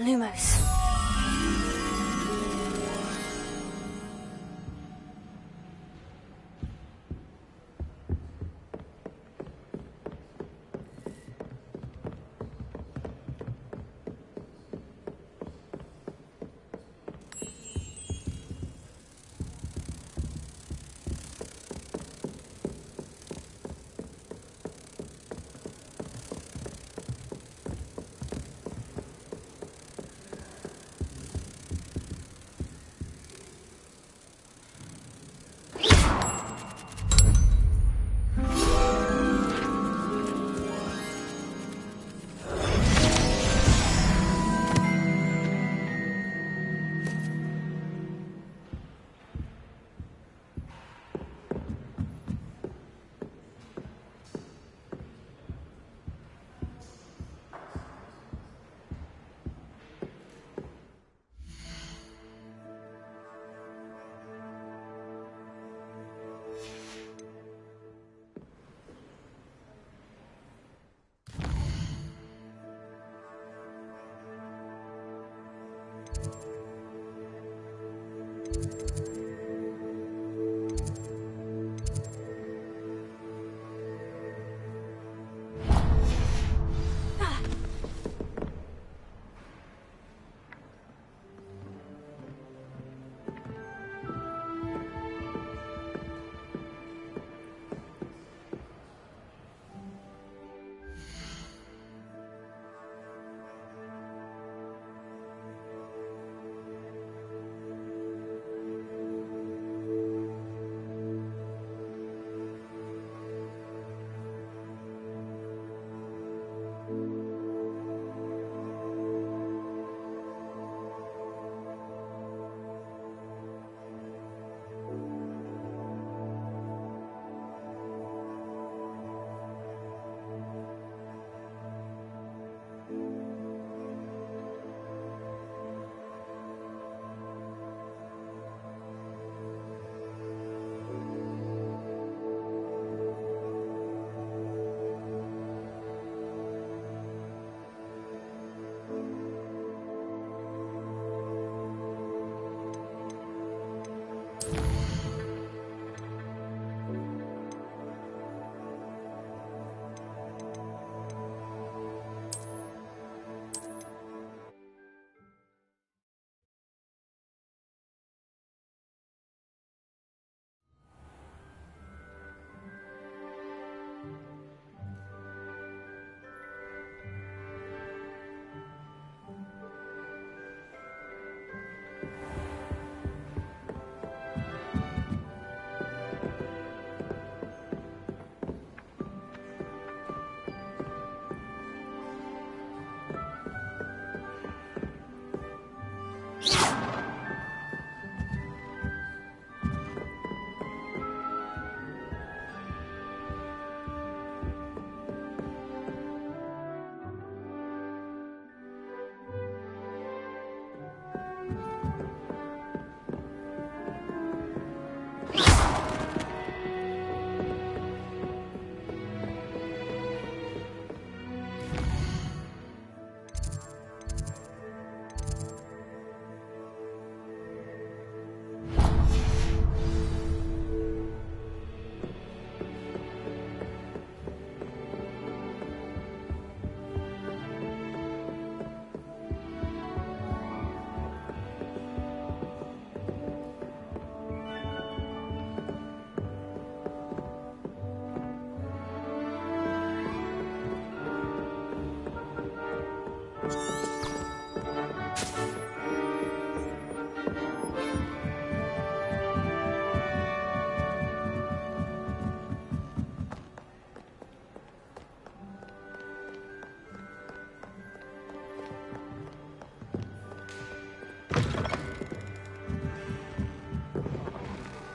Lumos.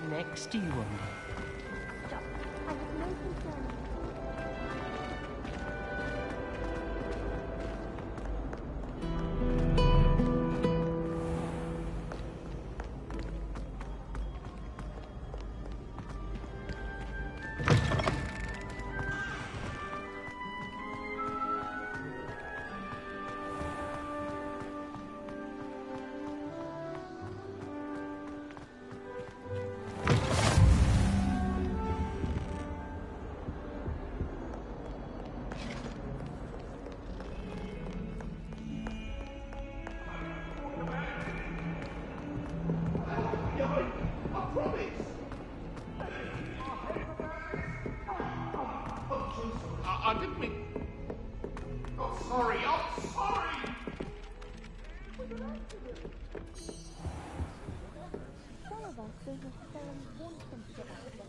Next, do you wonder? I have no concern. I didn't mean... Oh, sorry. Some of us do just want them to get out of them.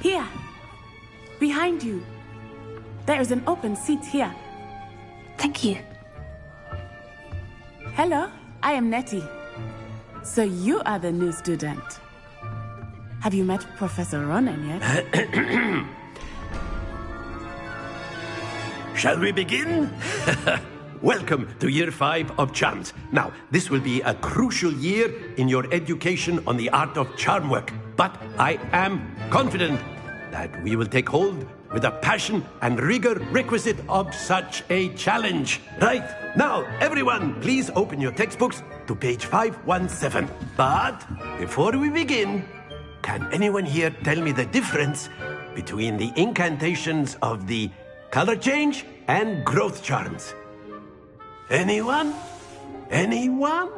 Here, behind you. There is an open seat here. Thank you. Hello, I am Nettie. So you are the new student. Have you met Professor Ronan yet? Shall we begin? Welcome to Year 5 of Charms. Now, this will be a crucial year in your education on the art of charm work. But I am confident that we will take hold with the passion and rigor requisite of such a challenge. Right, now, everyone, please open your textbooks to page 517. But before we begin, can anyone here tell me the difference between the incantations of the color change and growth charms? Anyone? Anyone?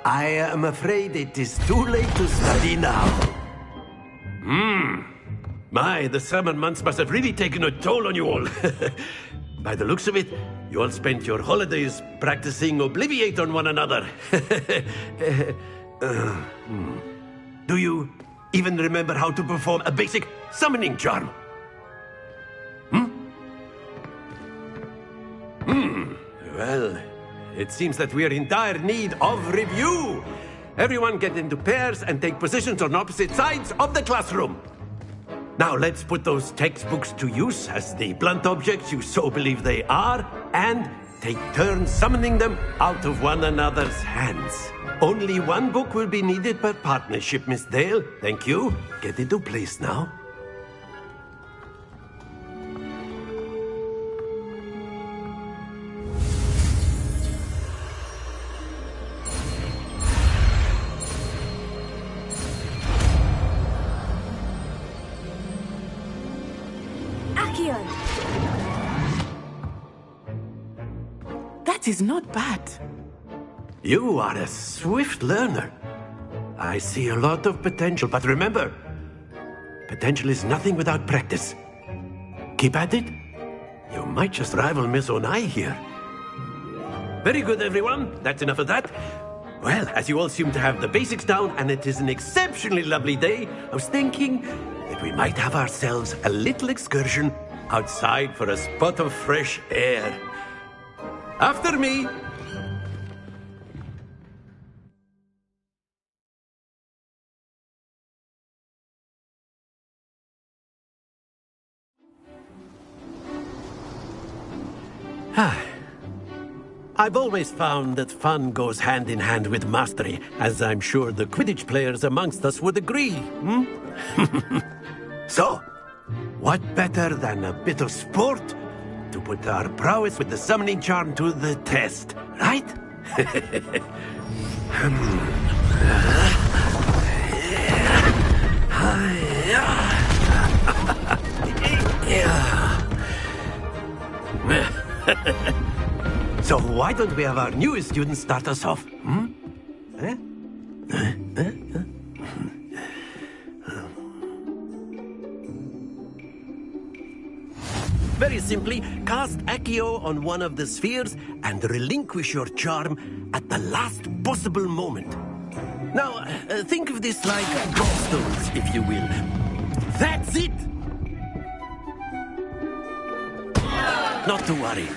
I am afraid it is too late to study now. My, the summer months must have really taken a toll on you all. By the looks of it, you all spent your holidays practicing Obliviate on one another. Do you even remember how to perform a basic summoning charm? Well, it seems that we are in dire need of review. Everyone get into pairs and take positions on opposite sides of the classroom. Now let's put those textbooks to use as the blunt objects you so believe they are, and take turns summoning them out of one another's hands. Only one book will be needed per partnership, Miss Dale. Thank you. Get into place now. That is not bad. You are a swift learner. I see a lot of potential, but remember, potential is nothing without practice. Keep at it. You might just rival Miss Onai here. Very good, everyone. That's enough of that. Well, as you all seem to have the basics down, and it is an exceptionally lovely day, I was thinking that we might have ourselves a little excursion outside for a spot of fresh air. After me. I've always found that fun goes hand in hand with mastery, as I'm sure the Quidditch players amongst us would agree. So, what better than a bit of sport to put our prowess with the summoning charm to the test, right? So why don't we have our newest student start us off? Very simply, cast Accio on one of the spheres and relinquish your charm at the last possible moment. Now, think of this like gobstones, if you will. That's it! Not to worry.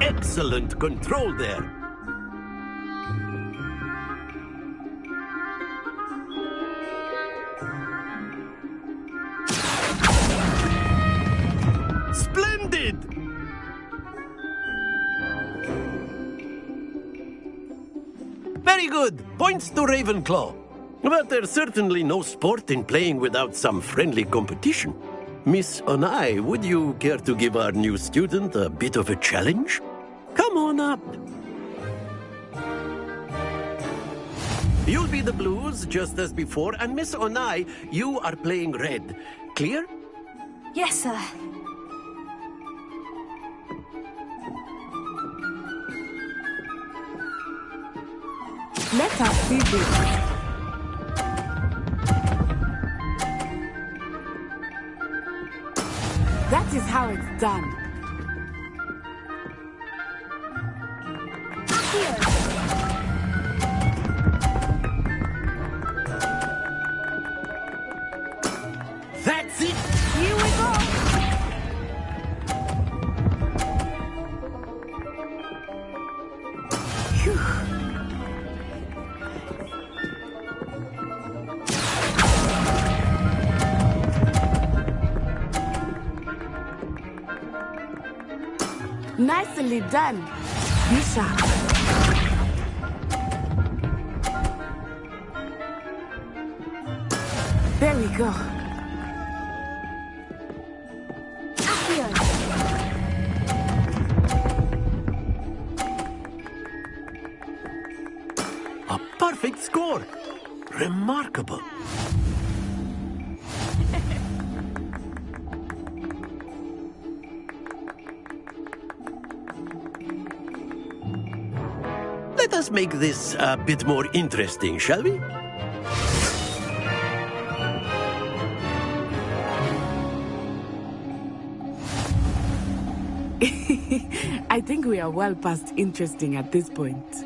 Excellent control there. Splendid! Very good. Points to Ravenclaw. But there's certainly no sport in playing without some friendly competition. Miss Onai, would you care to give our new student a bit of a challenge? Come on up. You'll be the blues, just as before, and Miss Onai, you are playing red. Clear? Yes, sir. Let us see this. That is how it's done. That's it! Here we go! Phew. Nicely done. Be sharp. There we go. A perfect score. Remarkable. Let us make this a bit more interesting, shall we? I think we are well past interesting at this point.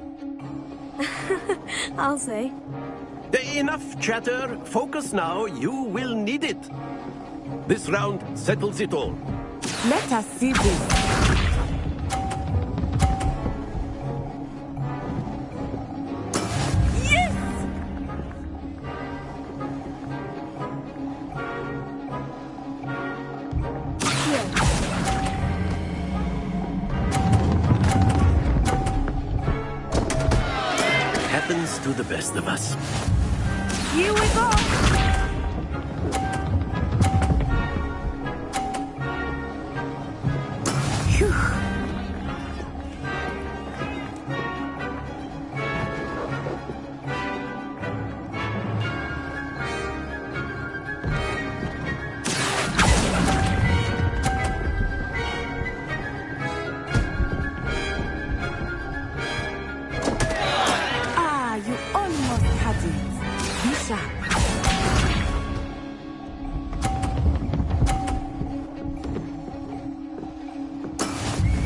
I'll say. Enough chatter. Focus now. You will need it. This round settles it all. Let us see this. Happens to the best of us. Here we go. Phew. You almost had it. Be sharp.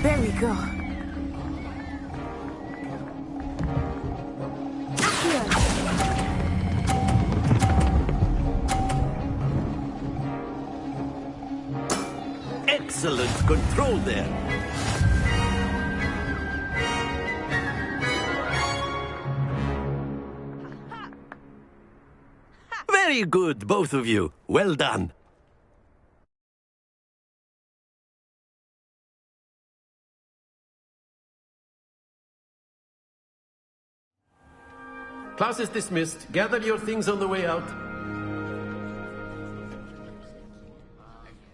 There we go. Excellent control there. Very good, both of you. Well done. Class is dismissed. Gather your things on the way out.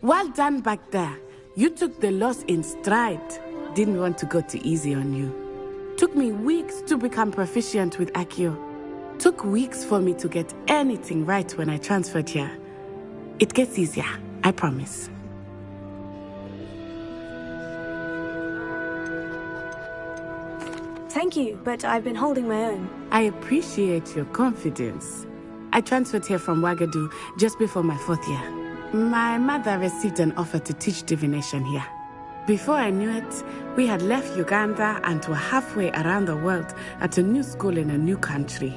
Well done back there. You took the loss in stride. Didn't want to go too easy on you. Took me weeks to become proficient with Accio. Took weeks for me to get anything right when I transferred here. It gets easier, I promise. Thank you, but I've been holding my own. I appreciate your confidence. I transferred here from Wagadu just before my 4th year. My mother received an offer to teach divination here. Before I knew it, we had left Uganda and were halfway around the world at a new school in a new country.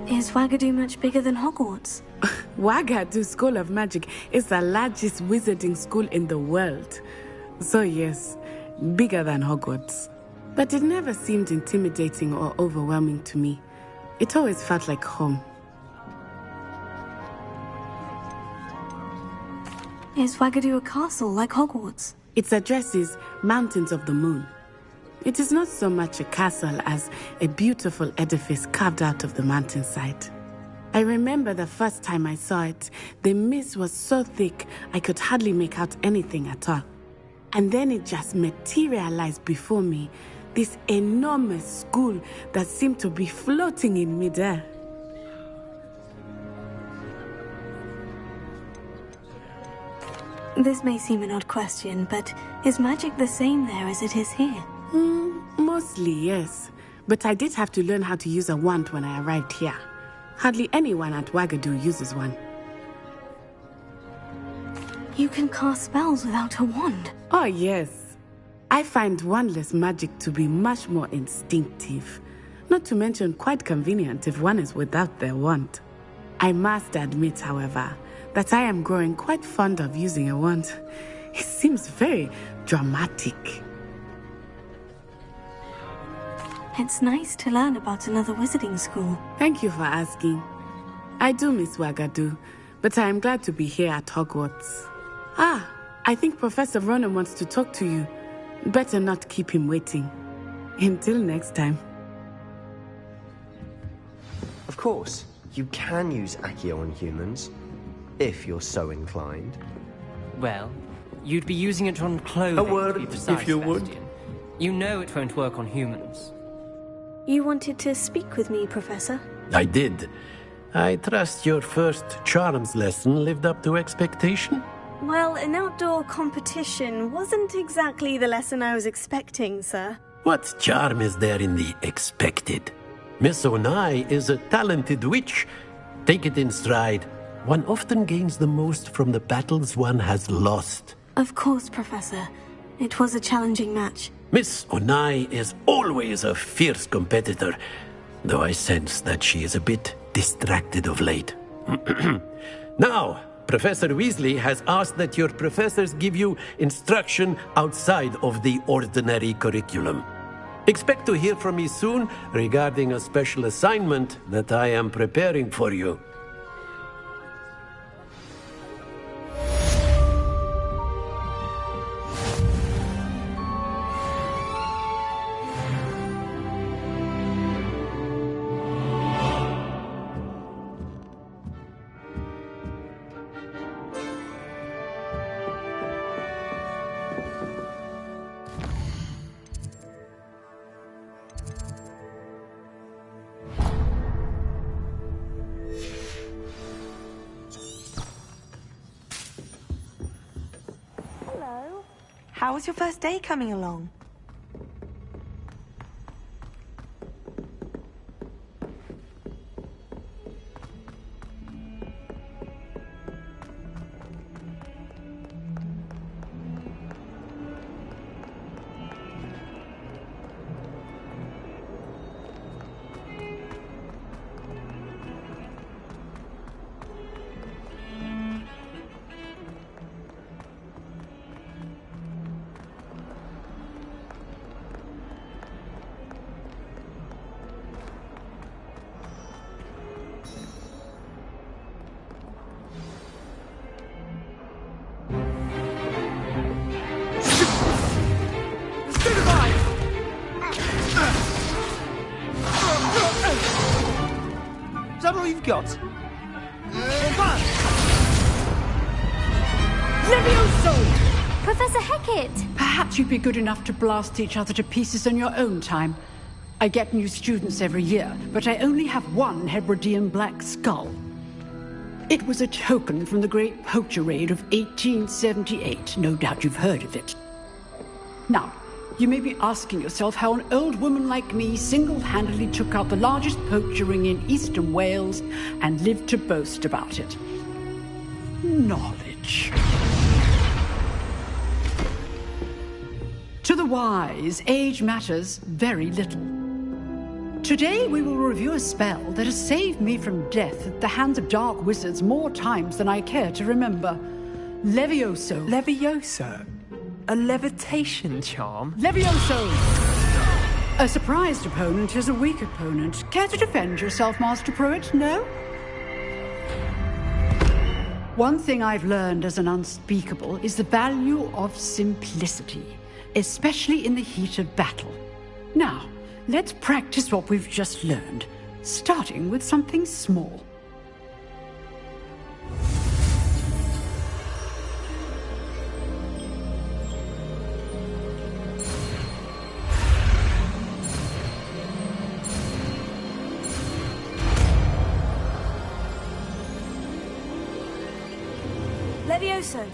Is Wagadu much bigger than Hogwarts? Wagadu School of Magic is the largest wizarding school in the world. So yes, bigger than Hogwarts. But it never seemed intimidating or overwhelming to me. It always felt like home. Is Wagadu a castle like Hogwarts? Its address is Mountains of the Moon. It is not so much a castle as a beautiful edifice carved out of the mountainside. I remember the first time I saw it, the mist was so thick I could hardly make out anything at all. And then it just materialized before me, this enormous school that seemed to be floating in midair. This may seem an odd question, but is magic the same there as it is here? Mostly, yes. But I did have to learn how to use a wand when I arrived here. Hardly anyone at Wagadu uses one. You can cast spells without a wand? Oh, yes. I find wandless magic to be much more instinctive. Not to mention quite convenient if one is without their wand. I must admit, however, that I am growing quite fond of using a wand. It seems very dramatic. It's nice to learn about another wizarding school. Thank you for asking. I do miss Wagadu, but I am glad to be here at Hogwarts. I think Professor Ronan wants to talk to you. Better not keep him waiting. Until next time. Of course, you can use Accio on humans, if you're so inclined. Well, you'd be using it on clothing. A word, to be precise, if you would. Sebastian. You know it won't work on humans. You wanted to speak with me, Professor? I did. I trust your first charms lesson lived up to expectation? Well, an outdoor competition wasn't exactly the lesson I was expecting, sir. What charm is there in the expected? Miss Onai is a talented witch. Take it in stride. One often gains the most from the battles one has lost. Of course, Professor. It was a challenging match. Miss Onai is always a fierce competitor, though I sense that she is a bit distracted of late. Now, Professor Weasley has asked that your professors give you instruction outside of the ordinary curriculum. Expect to hear from me soon regarding a special assignment that I am preparing for you. How was your first day coming along? Is that all you've got? Levioso! Professor Hecat! Perhaps you'd be good enough to blast each other to pieces on your own time. I get new students every year, but I only have one Hebridean black skull. It was a token from the Great Poacher Raid of 1878. No doubt you've heard of it. Now, you may be asking yourself how an old woman like me single-handedly took out the largest poacher ring in eastern Wales and lived to boast about it. Knowledge. To the wise, age matters very little. Today we will review a spell that has saved me from death at the hands of dark wizards more times than I care to remember. Levioso. Levioso? A levitation charm? Levioso! A surprised opponent is a weak opponent. Care to defend yourself, Master Pruitt? No? One thing I've learned as an unspeakable is the value of simplicity, especially in the heat of battle. Now, let's practice what we've just learned, starting with something small. Levioso.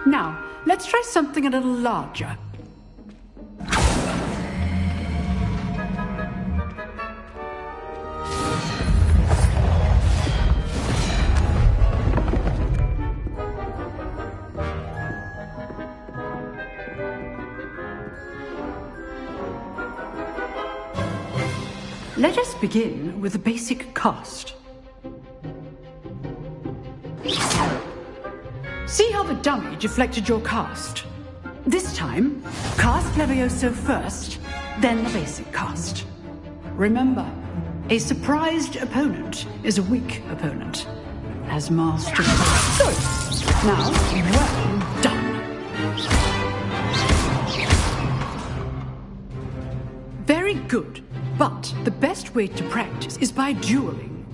Now, let's try something a little larger. Let us begin with the basic cast. See how the dummy deflected your cast? This time, cast Levioso first, then the basic cast. Remember, a surprised opponent is a weak opponent. As master. Good. Now, well done. Very good. But the best way to practice is by dueling.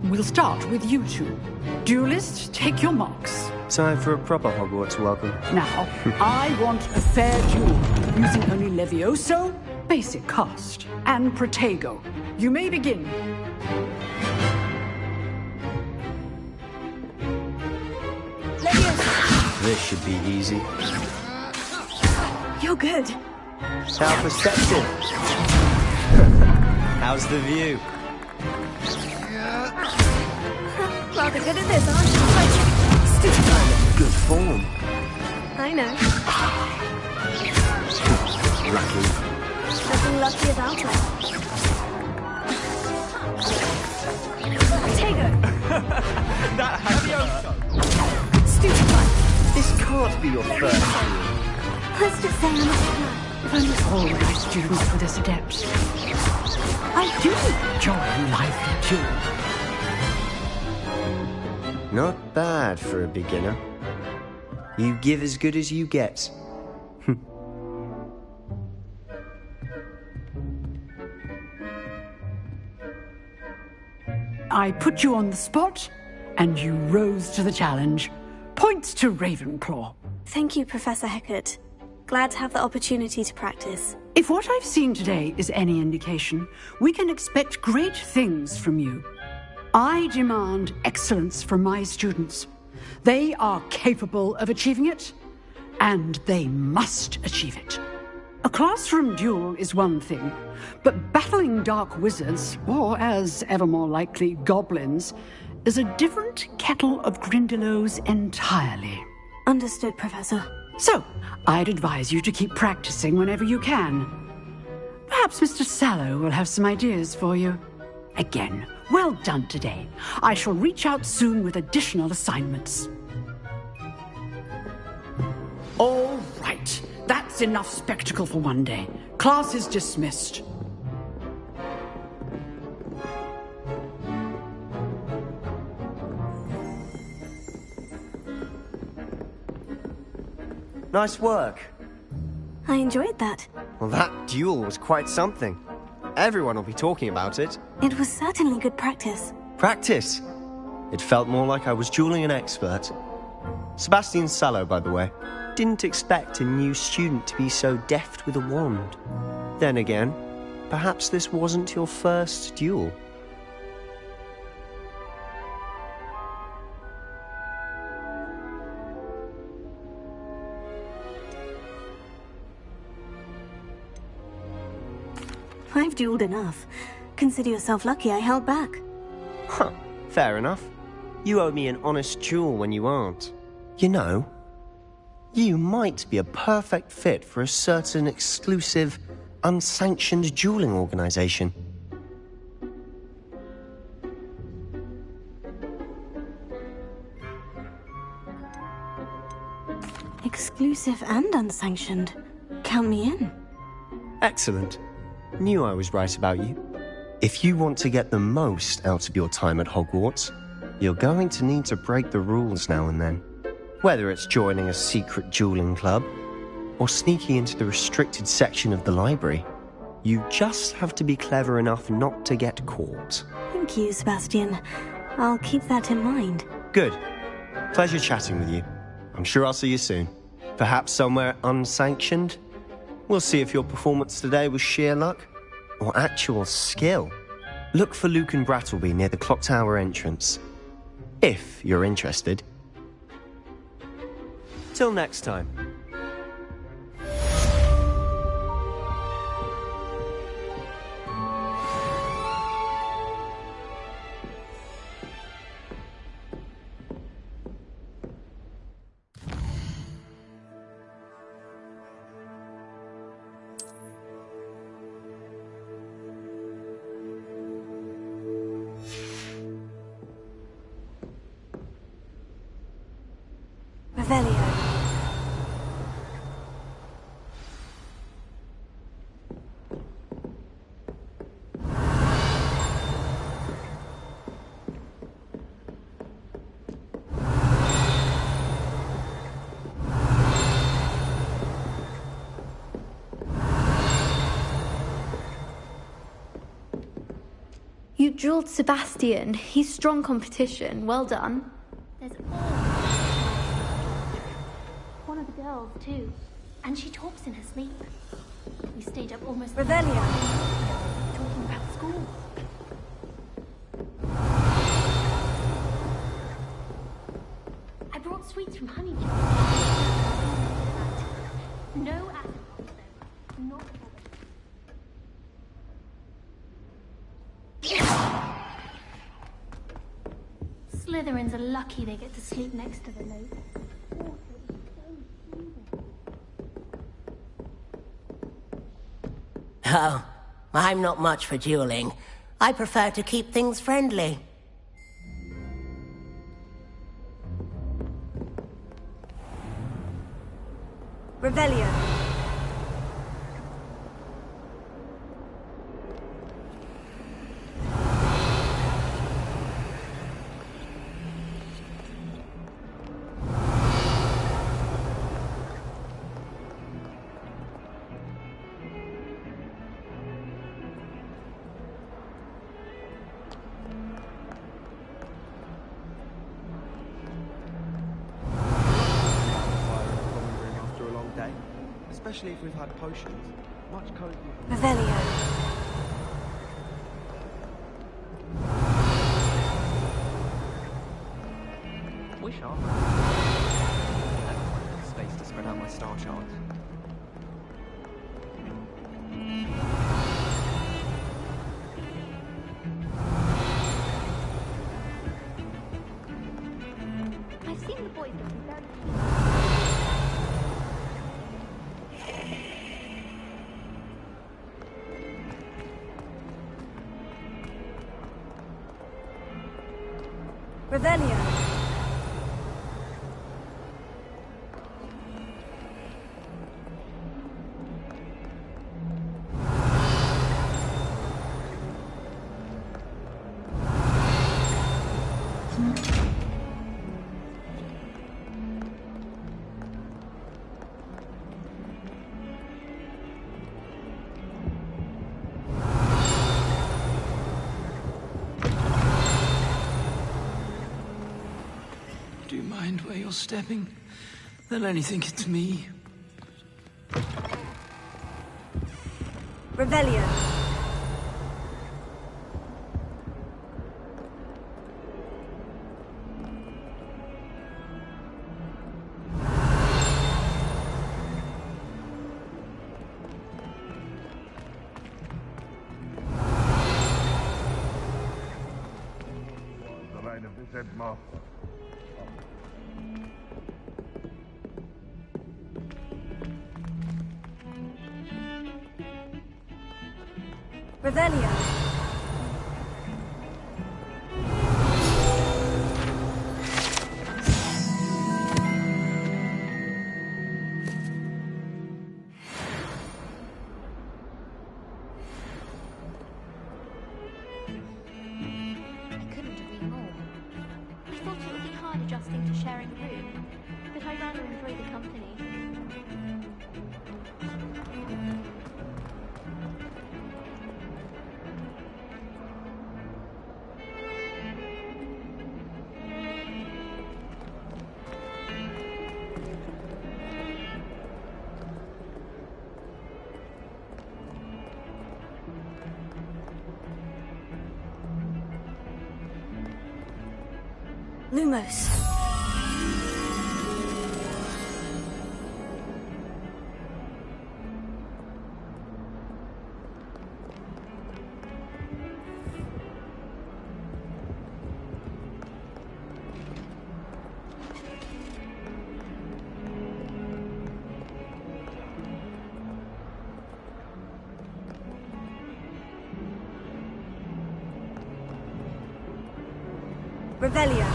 We'll start with you two. Duelists, take your marks. Time for a proper Hogwarts welcome. Now, I want a fair duel, using only Levioso, basic cast, and Protego. You may begin. Levioso. This should be easy. You're good. How perceptive. How's the view? Rather good at this, aren't you? Stupid. I'm in good form. I know. Lucky. Nothing lucky about it. Protego. That has Stupid one. This can't be your first duel. Let's just say I'm a fan. If only all my students were this adept. I do enjoy a lively duel. Not bad for a beginner. You give as good as you get. I put you on the spot, and you rose to the challenge. Points to Ravenclaw. Thank you, Professor Hecat. Glad to have the opportunity to practice. If what I've seen today is any indication, we can expect great things from you. I demand excellence from my students. They are capable of achieving it, and they must achieve it. A classroom duel is one thing, but battling dark wizards, or as ever more likely, goblins, is a different kettle of Grindylows entirely. Understood, Professor. So, I'd advise you to keep practicing whenever you can. Perhaps Mr. Sallow will have some ideas for you. Again, well done today. I shall reach out soon with additional assignments. All right. That's enough spectacle for one day. Class is dismissed. Nice work. I enjoyed that. Well, that duel was quite something. Everyone will be talking about it. It was certainly good practice. Practice? It felt more like I was dueling an expert. Sebastian Sallow, by the way, didn't expect a new student to be so deft with a wand. Then again, perhaps this wasn't your first duel. I've dueled enough. Consider yourself lucky I held back. Huh, fair enough. You owe me an honest duel when you aren't. You know, you might be a perfect fit for a certain exclusive, unsanctioned dueling organization. Exclusive and unsanctioned. Count me in. Excellent. Knew I was right about you. If you want to get the most out of your time at Hogwarts, You're going to need to break the rules now and then. Whether it's joining a secret dueling club or sneaking into the restricted section of the library, you just have to be clever enough not to get caught. Thank you, Sebastian. I'll keep that in mind. Good. Pleasure chatting with you. I'm sure I'll see you soon. Perhaps somewhere unsanctioned? We'll see if your performance today was sheer luck or actual skill. Look for Luke and Brattleby near the clock tower entrance. If you're interested. Till next time. Revelio. You drilled Sebastian. He's strong competition. Well done. There's one of the girls, too. And she talks in her sleep. We stayed up almost... Revelio. Talking about school. I brought sweets from Honeydew. No acid, though. Not Slytherins are lucky they get to sleep next to the lake. Oh, I'm not much for dueling. I prefer to keep things friendly. Revelio. Especially if we've had potions. Much coke. Revelio. Wish I had space to spread out my star chart. I've seen the boys looking very Revelio. Do you mind where you're stepping? They'll only think it's me. Revelio. The line of this headmaster. Revelio. I couldn't agree more. sharing a room, but I rather enjoy the company. Lumos. Revelio.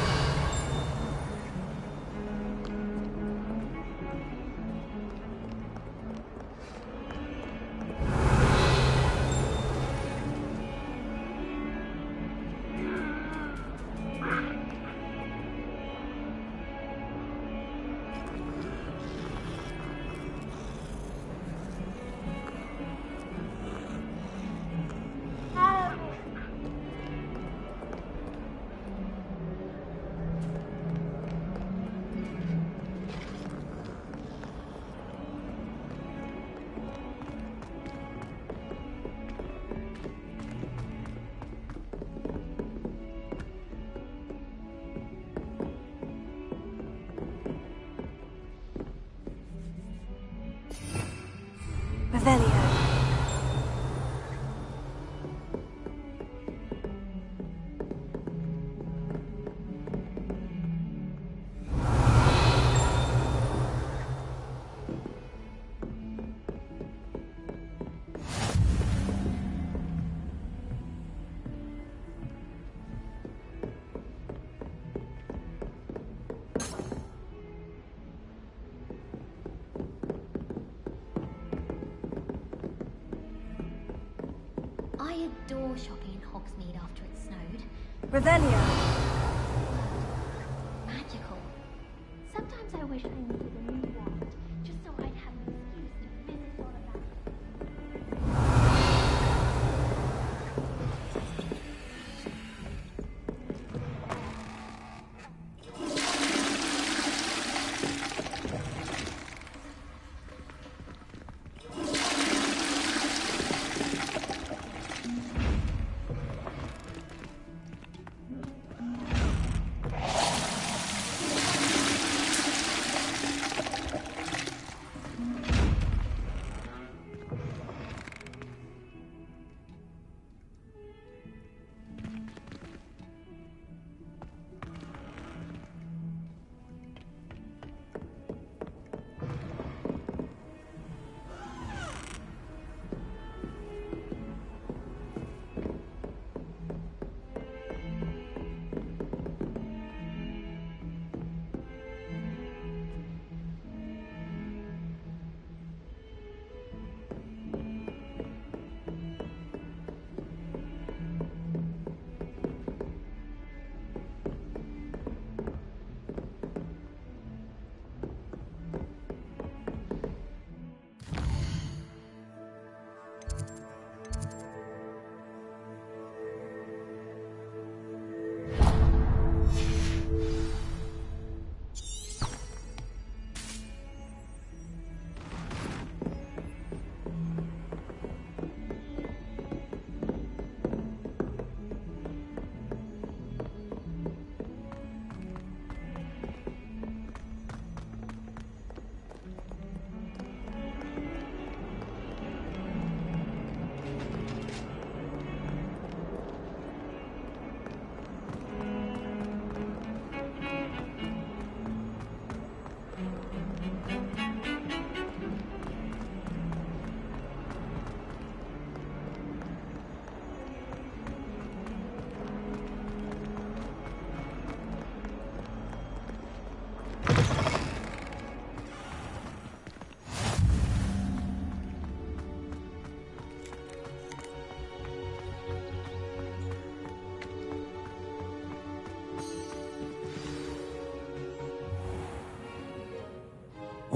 Revelio. I adore shopping in Hogsmeade after it snowed. Revelio. Magical. Sometimes I wish I needed a new wand, just so I'd have an excuse to visit all of that.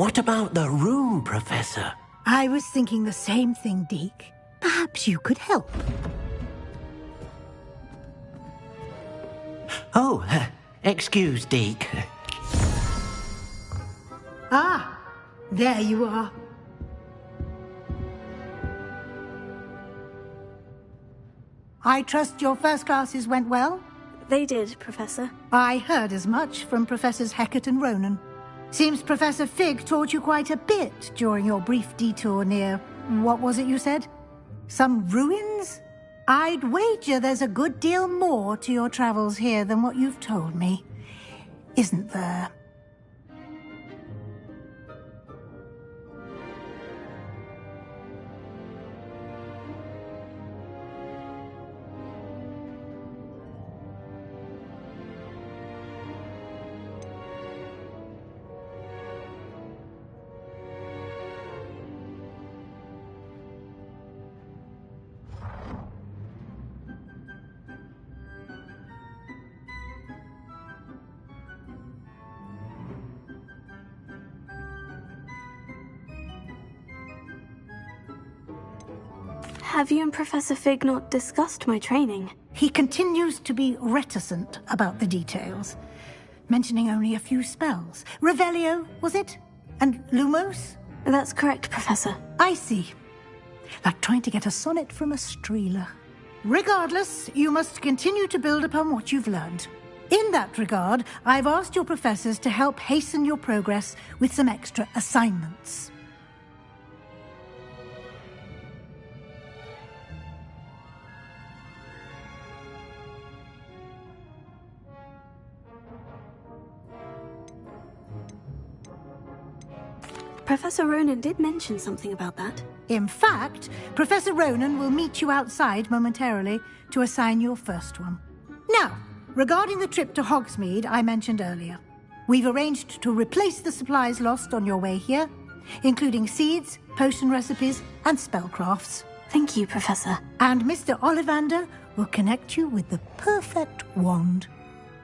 What about the room, Professor? I was thinking the same thing, Deke. Perhaps you could help. Oh, excuse, Deke. Ah, there you are. I trust your first classes went well? They did, Professor. I heard as much from Professors Hecat and Ronan. Seems Professor Fig taught you quite a bit during your brief detour near... what was it you said? Some ruins? I'd wager there's a good deal more to your travels here than what you've told me. Isn't there? Have you and Professor Fig not discussed my training? He continues to be reticent about the details, mentioning only a few spells. Revelio, was it? And Lumos? That's correct, Professor. I see. Like trying to get a sonnet from a streeler. Regardless, you must continue to build upon what you've learned. In that regard, I've asked your professors to help hasten your progress with some extra assignments. Professor Ronan did mention something about that. In fact, Professor Ronan will meet you outside momentarily to assign your first one. Now, regarding the trip to Hogsmeade I mentioned earlier, we've arranged to replace the supplies lost on your way here, including seeds, potion recipes, and spellcrafts. Thank you, Professor. And Mr. Ollivander will connect you with the perfect wand.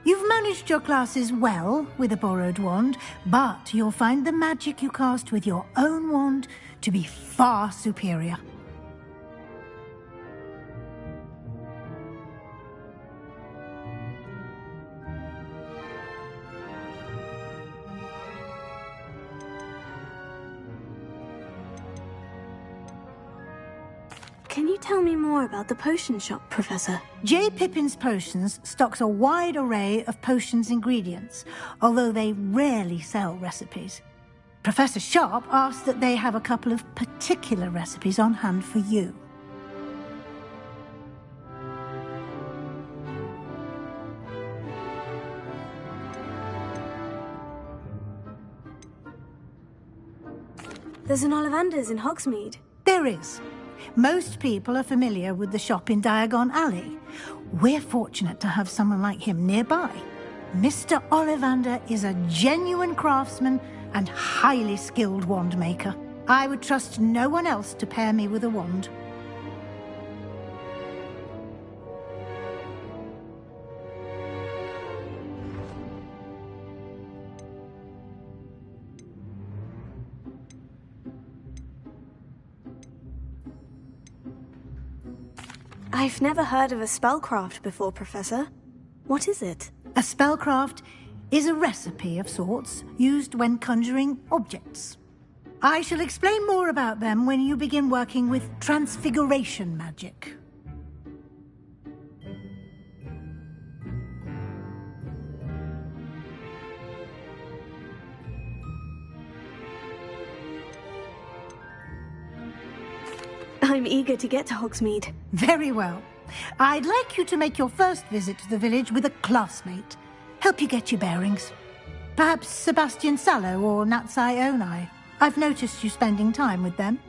You've managed your classes well with a borrowed wand, but you'll find the magic you cast with your own wand to be far superior. Can you tell me more about the potion shop, Professor? J. Pippin's Potions stocks a wide array of potions ingredients, although they rarely sell recipes. Professor Sharp asked that they have a couple of particular recipes on hand for you. There's an Ollivander's in Hogsmeade. There is. Most people are familiar with the shop in Diagon Alley. We're fortunate to have someone like him nearby. Mr. Ollivander is a genuine craftsman and highly skilled wand maker. I would trust no one else to pair me with a wand. I've never heard of a spellcraft before, Professor. What is it? A spellcraft is a recipe of sorts used when conjuring objects. I shall explain more about them when you begin working with transfiguration magic. I'm eager to get to Hogsmeade. Very well. I'd like you to make your first visit to the village with a classmate. Help you get your bearings. Perhaps Sebastian Sallow or Natsai Onai. I've noticed you spending time with them.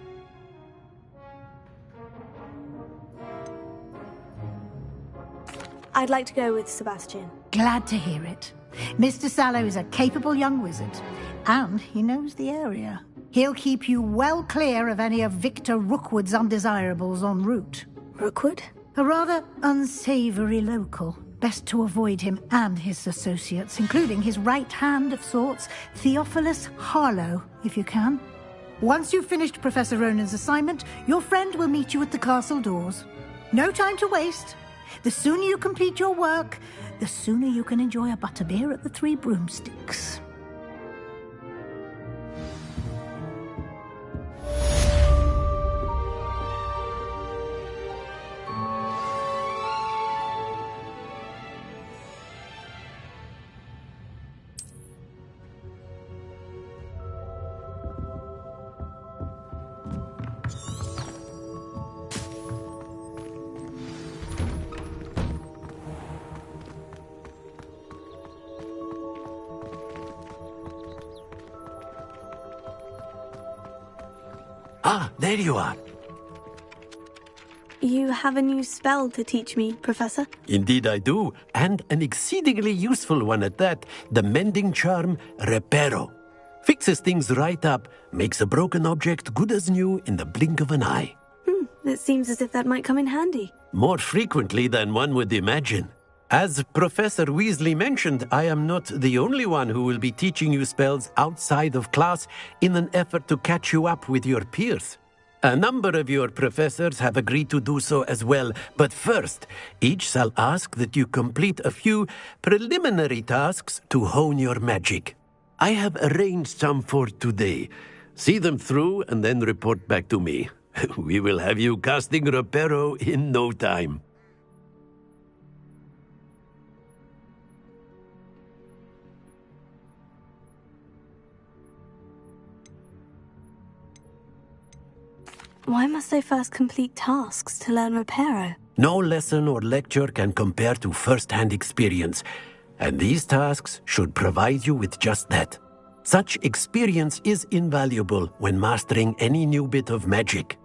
I'd like to go with Sebastian. Glad to hear it. Mr. Sallow is a capable young wizard, and he knows the area. He'll keep you well clear of any of Victor Rookwood's undesirables en route. Rookwood? A rather unsavoury local. Best to avoid him and his associates, including his right hand of sorts, Theophilus Harlow, if you can. Once you've finished Professor Ronan's assignment, your friend will meet you at the castle doors. No time to waste. The sooner you complete your work, the sooner you can enjoy a butterbeer at the Three Broomsticks. Ah, there you are. You have a new spell to teach me, Professor? Indeed I do, and an exceedingly useful one at that. The mending charm, Reparo. Fixes things right up, makes a broken object good as new in the blink of an eye. It seems as if that might come in handy. More frequently than one would imagine. As Professor Weasley mentioned, I am not the only one who will be teaching you spells outside of class in an effort to catch you up with your peers. A number of your professors have agreed to do so as well, but first, each shall ask that you complete a few preliminary tasks to hone your magic. I have arranged some for today. See them through and then report back to me. We will have you casting Reparo in no time. Why must I first complete tasks to learn Reparo? No lesson or lecture can compare to first-hand experience, and these tasks should provide you with just that. Such experience is invaluable when mastering any new bit of magic.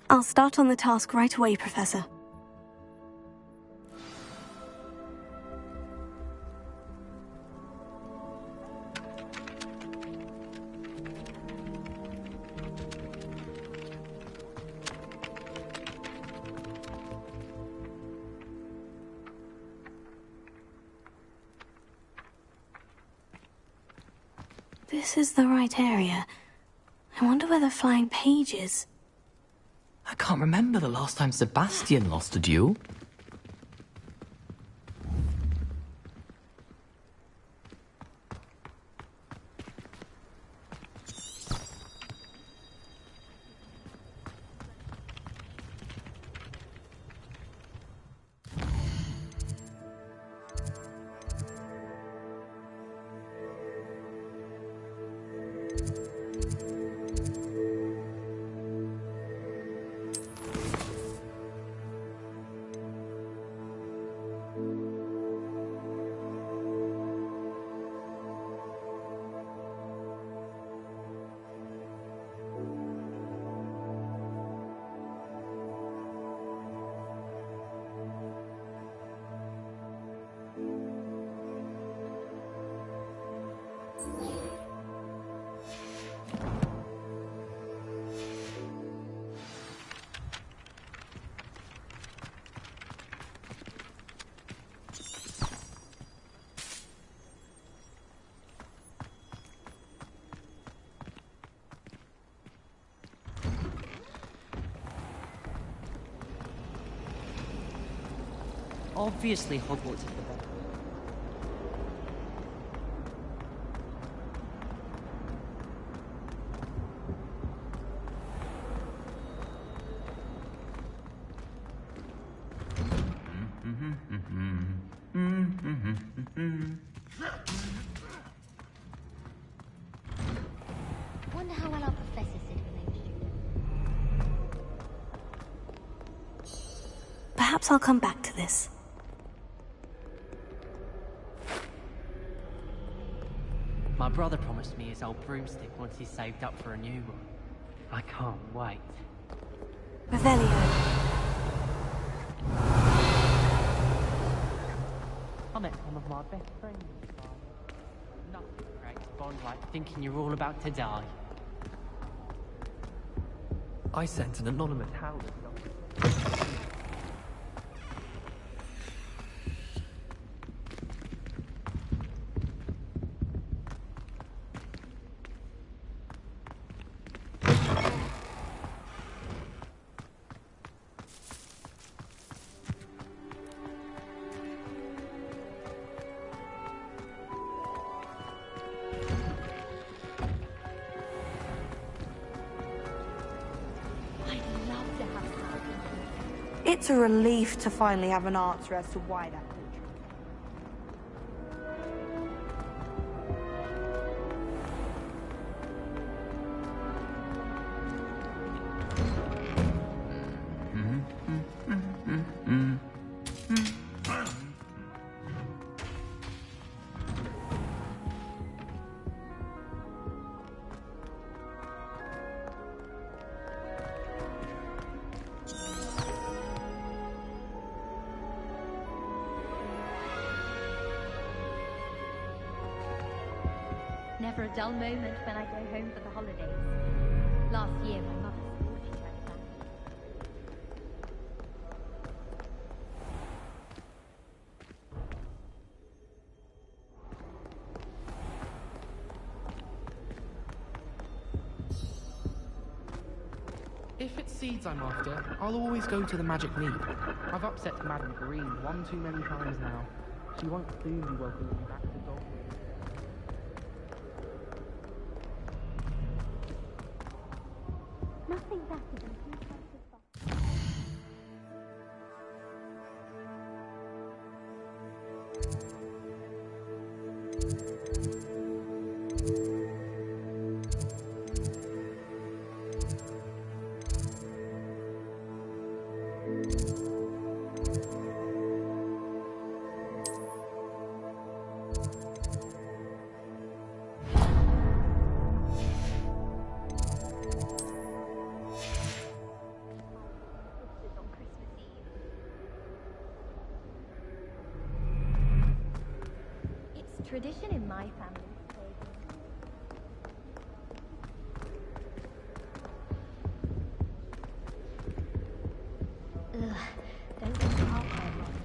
I'll start on the task right away, Professor. This is the right area. I wonder where the flying page is. I can't remember the last time Sebastian lost a duel. Obviously, Hogwarts is the best. Wonder how well our professor did with those students. Perhaps I'll come back to this. My brother promised me his old broomstick once he's saved up for a new one. I can't wait. Revelio. I met one of my best friends. Nothing creates a bond like thinking you're all about to die. I sent an anonymous hound. It's a relief to finally have an answer as to why that portrait. Never a dull moment when I go home for the holidays. Last year, my mother swore she'd have it back. If it's seeds I'm after, I'll always go to the Magic Mead. I've upset Madame Green one too many times now. She won't soon be welcoming me back to Dog. Nothing better than two cups of fun. Tradition in my family. Ugh, don't think I'll quite long.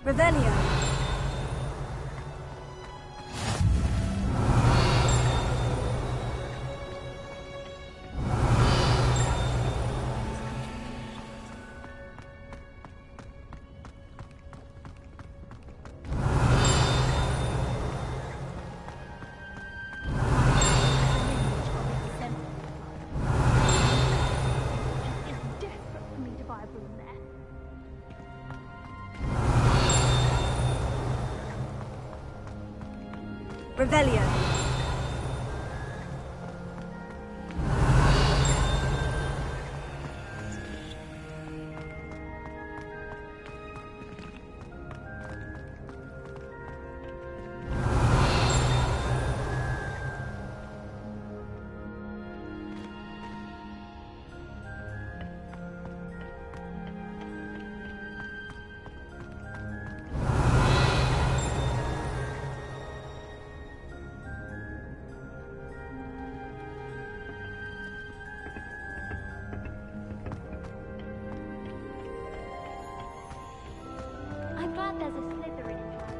Revelio. Revelio. I'm glad there's a Slytherin in town.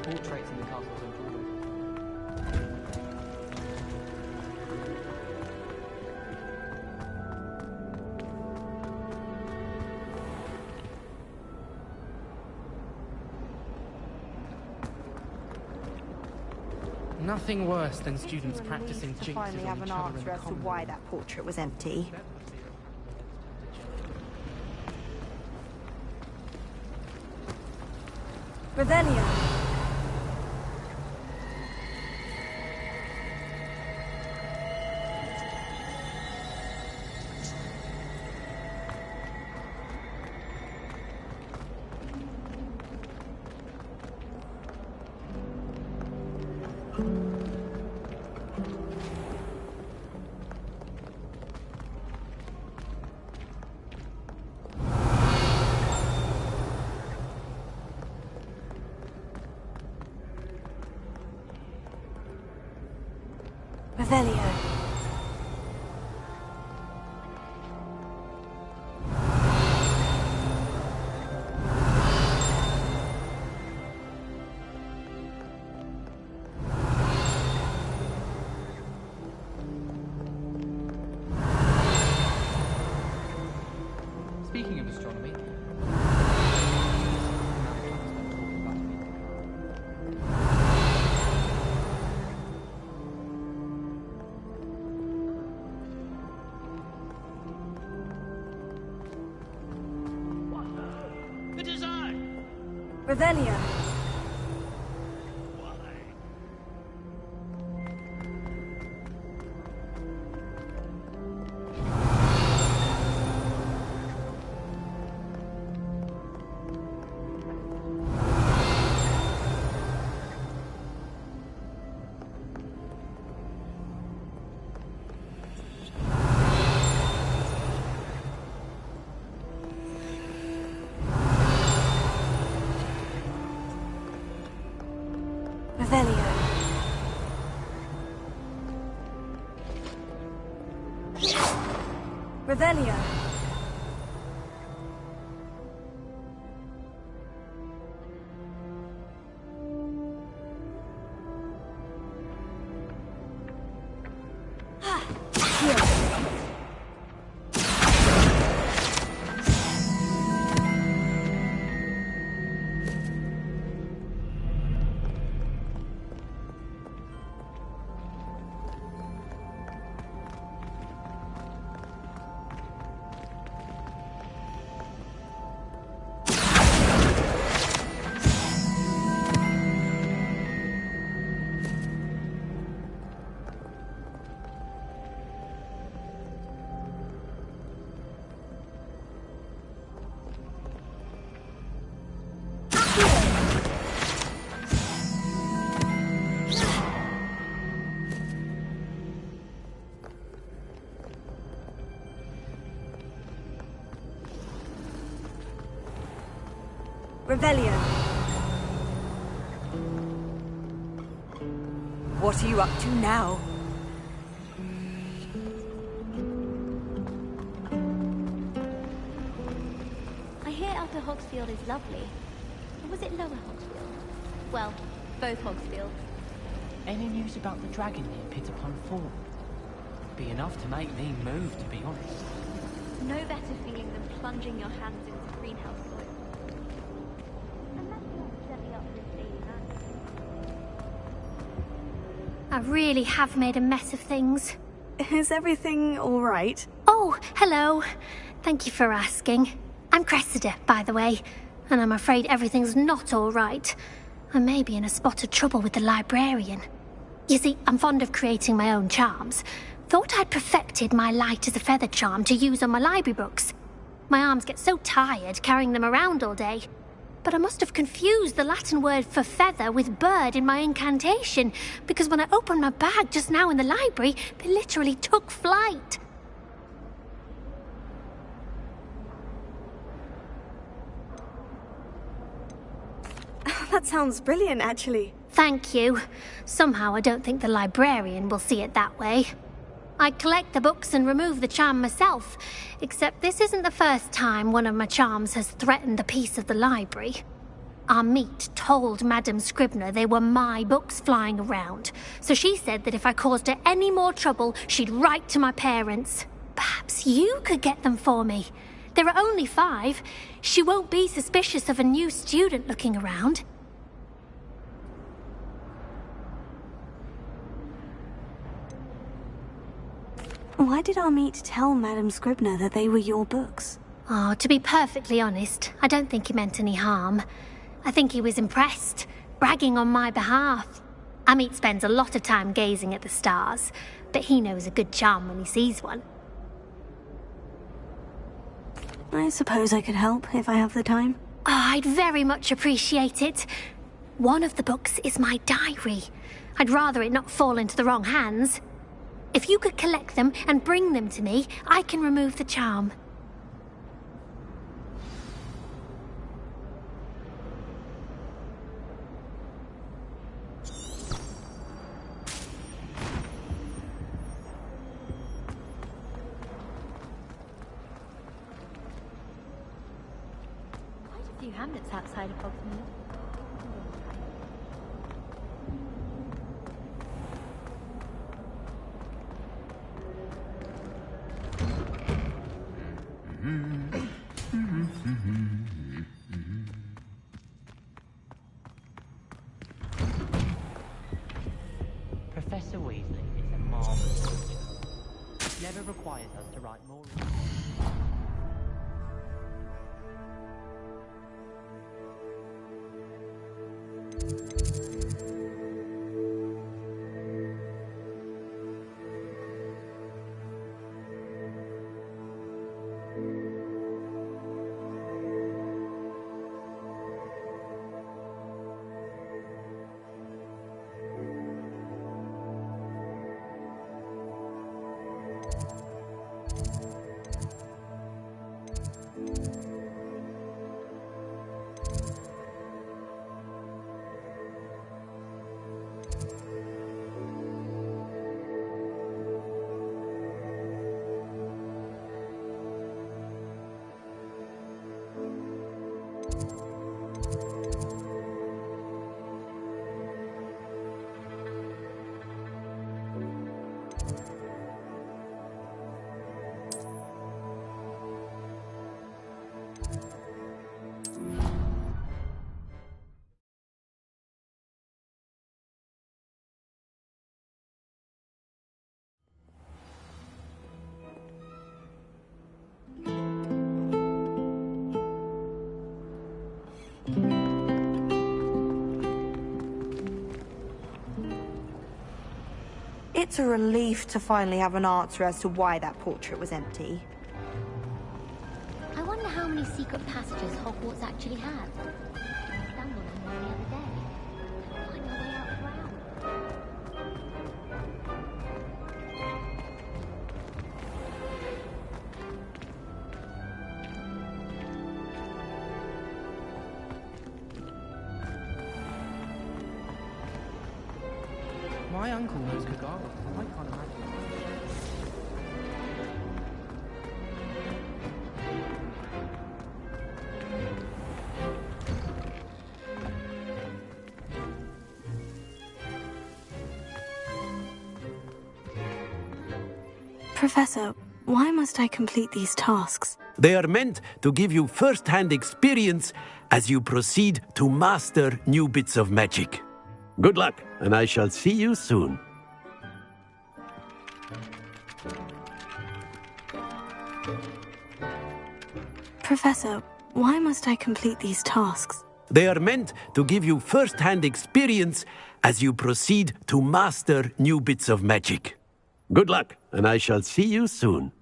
Portraits in the castles and drawers. Nothing worse than students practicing jinxes Finally have on an each other in answer the as to common. why that portrait was empty. Revelio. Revelio. Speaking of astronomy, It is I! Revelio. Revelio. Revelio. Revelio. What are you up to now? I hear Upper Hogsfield is lovely. Or was it Lower Hogsfield? Well, both Hogsfields. Any news about the dragon near Pitterpond Ford? Be enough to make me move, to be honest. No better feeling than plunging your hands into greenhouse soil. Unless you want to set me up for a daily night. I really have made a mess of things. Is everything all right? Oh, hello. Thank you for asking. I'm Cressida, by the way, and I'm afraid everything's not all right. I may be in a spot of trouble with the librarian. You see, I'm fond of creating my own charms. Thought I'd perfected my light as a feather charm to use on my library books. My arms get so tired carrying them around all day. But I must have confused the Latin word for feather with bird in my incantation, because when I opened my bag just now in the library, they literally took flight. That sounds brilliant, actually. Thank you. Somehow I don't think the librarian will see it that way. I collect the books and remove the charm myself, except this isn't the first time one of my charms has threatened the peace of the library. Our meet told Madame Scribner they were my books flying around, so she said that if I caused her any more trouble, she'd write to my parents. Perhaps you could get them for me. There are only 5. She won't be suspicious of a new student looking around. Why did our meet tell Madame Scribner that they were your books? Oh, to be perfectly honest, I don't think he meant any harm. I think he was impressed, bragging on my behalf. Amit spends a lot of time gazing at the stars, but he knows a good charm when he sees one. I suppose I could help if I have the time. Oh, I'd very much appreciate it. One of the books is my diary. I'd rather it not fall into the wrong hands. If you could collect them and bring them to me, I can remove the charm. few hamlets outside of Hogsmeade. Professor Weasley is a marvelous teacher. He never requires us to write more. It's a relief to finally have an answer as to why that portrait was empty. I wonder how many secret passages Hogwarts actually has. I stumbled on one the other day. I'll find my way out around. My uncle knows Kagara. I can't imagine. Professor, why must I complete these tasks? They are meant to give you first-hand experience as you proceed to master new bits of magic. Good luck, and I shall see you soon. Professor, why must I complete these tasks? They are meant to give you first-hand experience as you proceed to master new bits of magic. Good luck, and I shall see you soon.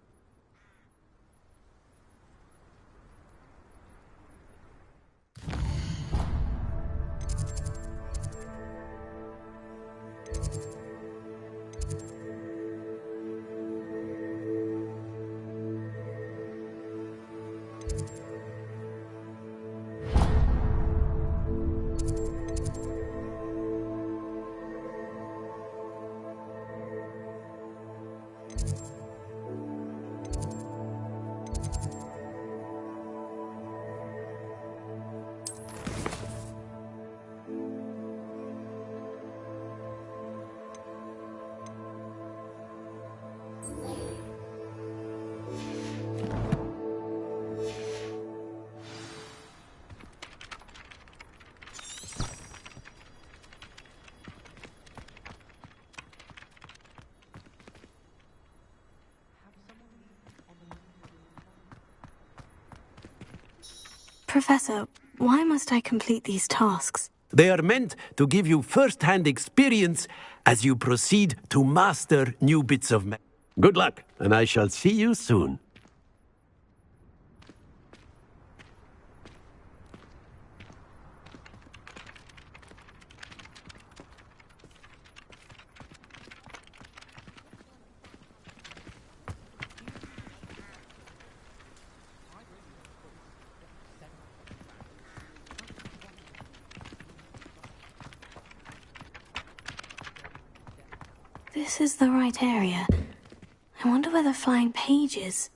Professor, why must I complete these tasks? They are meant to give you first-hand experience as you proceed to master new bits of magic. Good luck, and I shall see you soon. This is the right area. I wonder where the flying page is.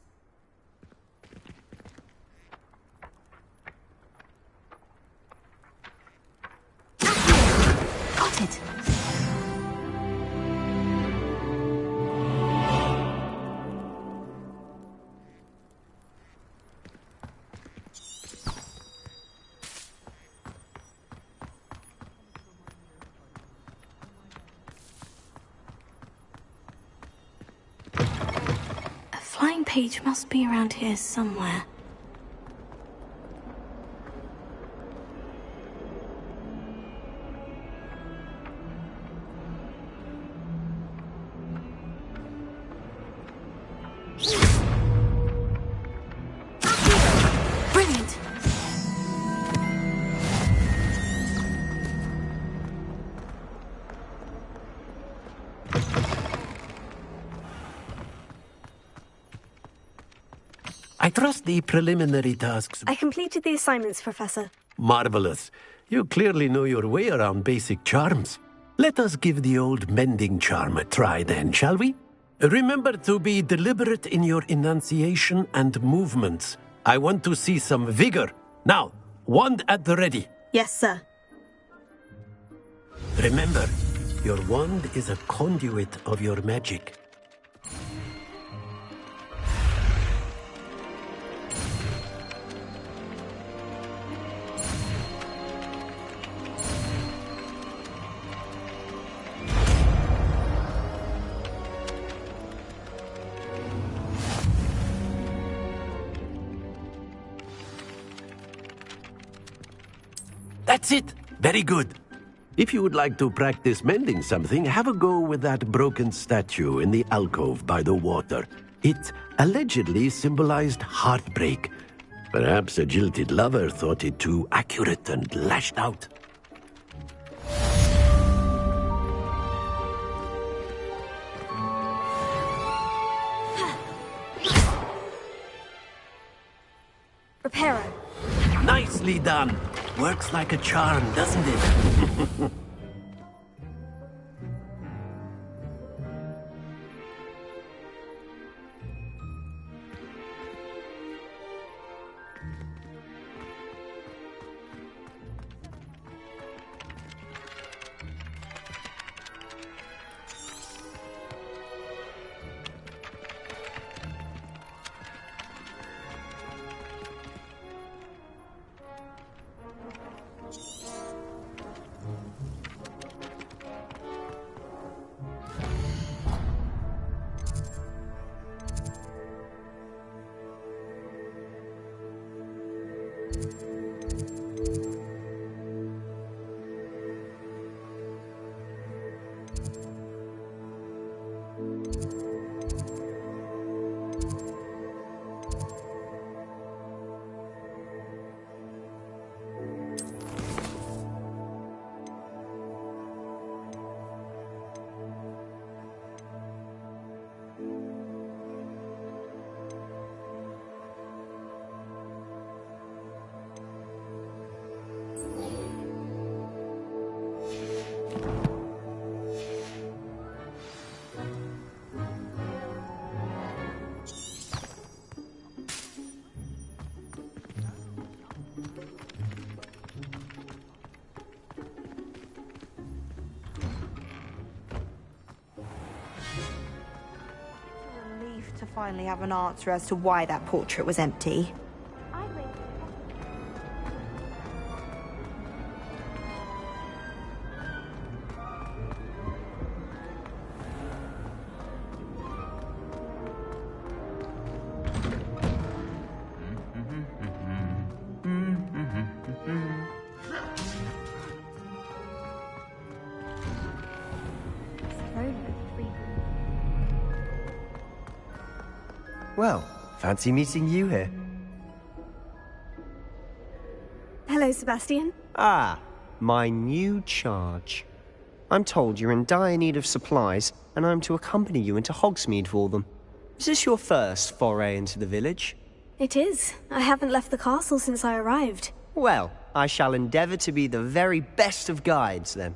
Brilliant. A flying page must be around here somewhere. Brilliant! I trust the preliminary tasks. I completed the assignments, Professor. Marvelous. You clearly know your way around basic charms. Let us give the old mending charm a try then, shall we? Remember to be deliberate in your enunciation and movements. I want to see some vigor. Now, wand at the ready. Yes, sir. Remember, your wand is a conduit of your magic. That's it. Very good. If you would like to practice mending something, have a go with that broken statue in the alcove by the water. It allegedly symbolized heartbreak. Perhaps a jilted lover thought it too accurate and lashed out. Reparo. Nicely done. Works like a charm, doesn't it? To finally have an answer as to why that portrait was empty. Well, fancy meeting you here. Hello, Sebastian. Ah, my new charge. I'm told you're in dire need of supplies, and I'm to accompany you into Hogsmeade for them. Is this your first foray into the village? It is. I haven't left the castle since I arrived. Well, I shall endeavour to be the very best of guides, then.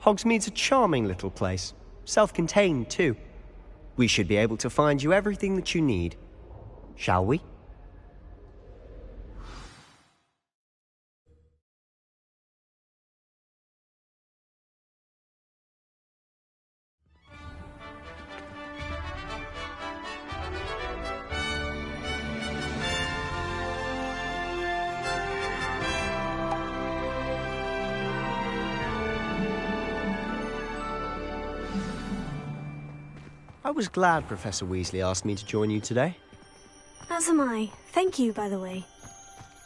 Hogsmeade's a charming little place. Self-contained, too. We should be able to find you everything that you need. Shall we? I was glad Professor Weasley asked me to join you today. As am I. Thank you, by the way.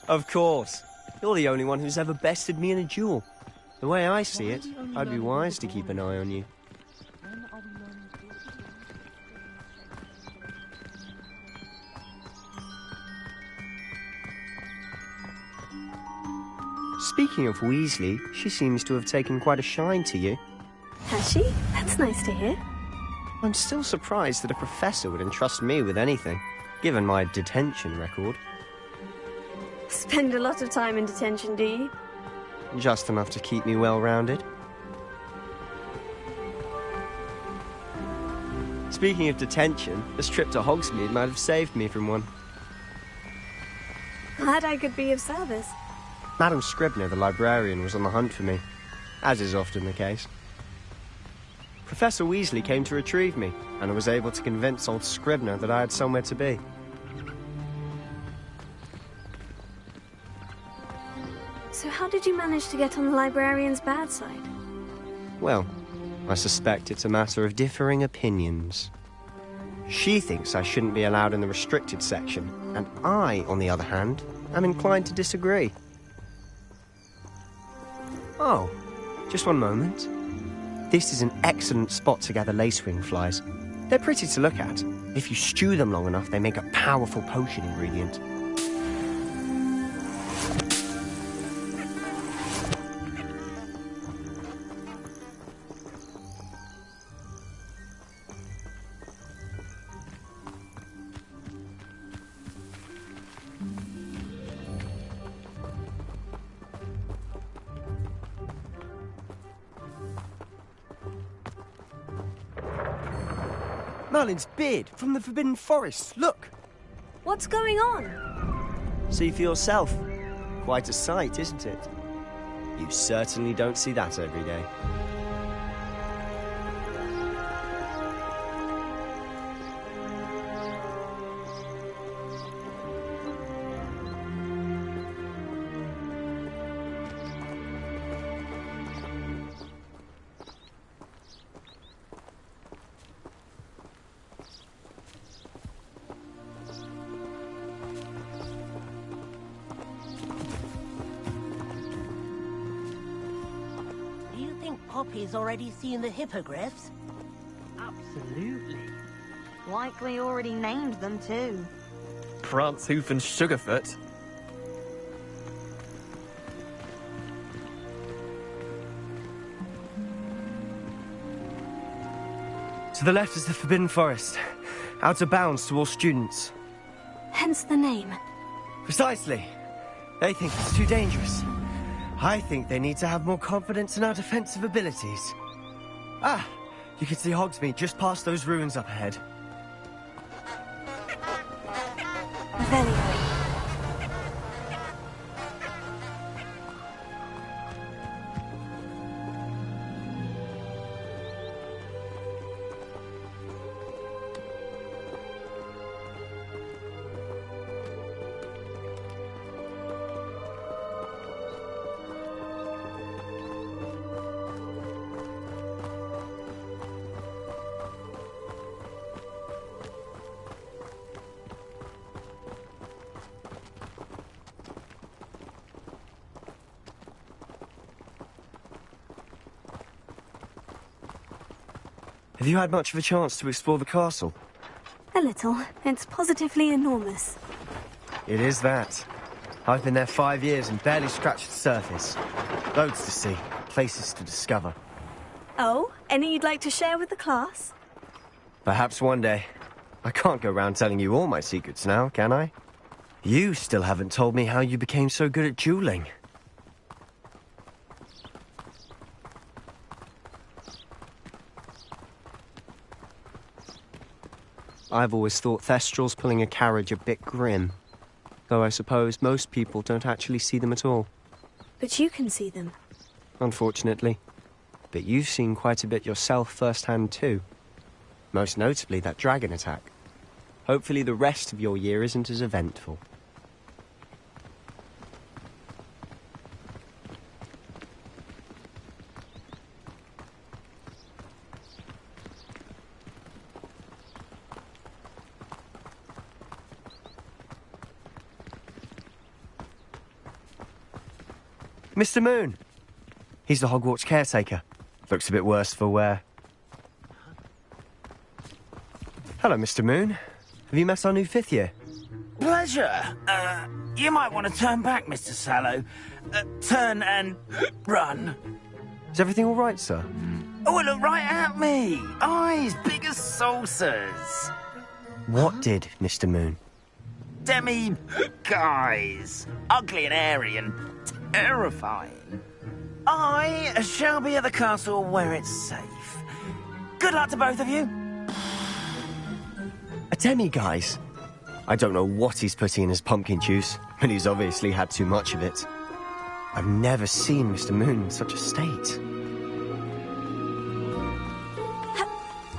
Of course. You're the only one who's ever bested me in a duel. The way I see it, I'd be wise to keep an eye on you. Speaking of Weasley, she seems to have taken quite a shine to you. Has she? That's nice to hear. I'm still surprised that a professor would entrust me with anything, given my detention record. Spend a lot of time in detention, do you? Just enough to keep me well-rounded. Speaking of detention, this trip to Hogsmeade might have saved me from one. Glad I could be of service. Madam Scribner, the librarian, was on the hunt for me, as is often the case. Professor Weasley came to retrieve me, and I was able to convince old Scribner that I had somewhere to be. So how did you manage to get on the librarian's bad side? Well, I suspect it's a matter of differing opinions. She thinks I shouldn't be allowed in the restricted section, and I, on the other hand, am inclined to disagree. Oh, just one moment. This is an excellent spot to gather lacewing flies. They're pretty to look at. If you stew them long enough, they make a powerful potion ingredient. Merlin's beard from the Forbidden Forest, look! What's going on? See for yourself. Quite a sight, isn't it? You certainly don't see that every day. Poppy's already seen the hippogriffs? Absolutely. Likely already named them too. Prance, Hoof and Sugarfoot. To the left is the Forbidden Forest. Out of bounds to all students. Hence the name. Precisely. They think it's too dangerous. I think they need to have more confidence in our defensive abilities. Ah, you can see Hogsmeade just past those ruins up ahead. Very. Have you had much of a chance to explore the castle? A little. It's positively enormous. It is that. I've been there 5 years and barely scratched the surface. Loads to see, places to discover. Oh, any you'd like to share with the class? Perhaps one day. I can't go round telling you all my secrets now, can I? You still haven't told me how you became so good at dueling. I've always thought Thestrals pulling a carriage a bit grim. Though I suppose most people don't actually see them at all. But you can see them. Unfortunately. But you've seen quite a bit yourself firsthand too. Most notably that dragon attack. Hopefully the rest of your year isn't as eventful. Mr. Moon. He's the Hogwarts caretaker. Looks a bit worse for wear. Hello, Mr. Moon. Have you met our new 5th year? Pleasure. You might want to turn back, Mr. Sallow. Turn and run. Is everything all right, sir? Oh, look right at me. Eyes big as saucers. What did, Mr. Moon? Guys. Ugly and airy and terrifying. I shall be at the castle where it's safe. Good luck to both of you. A demi-guise? I don't know what he's putting in his pumpkin juice, but he's obviously had too much of it. I've never seen Mr. Moon in such a state.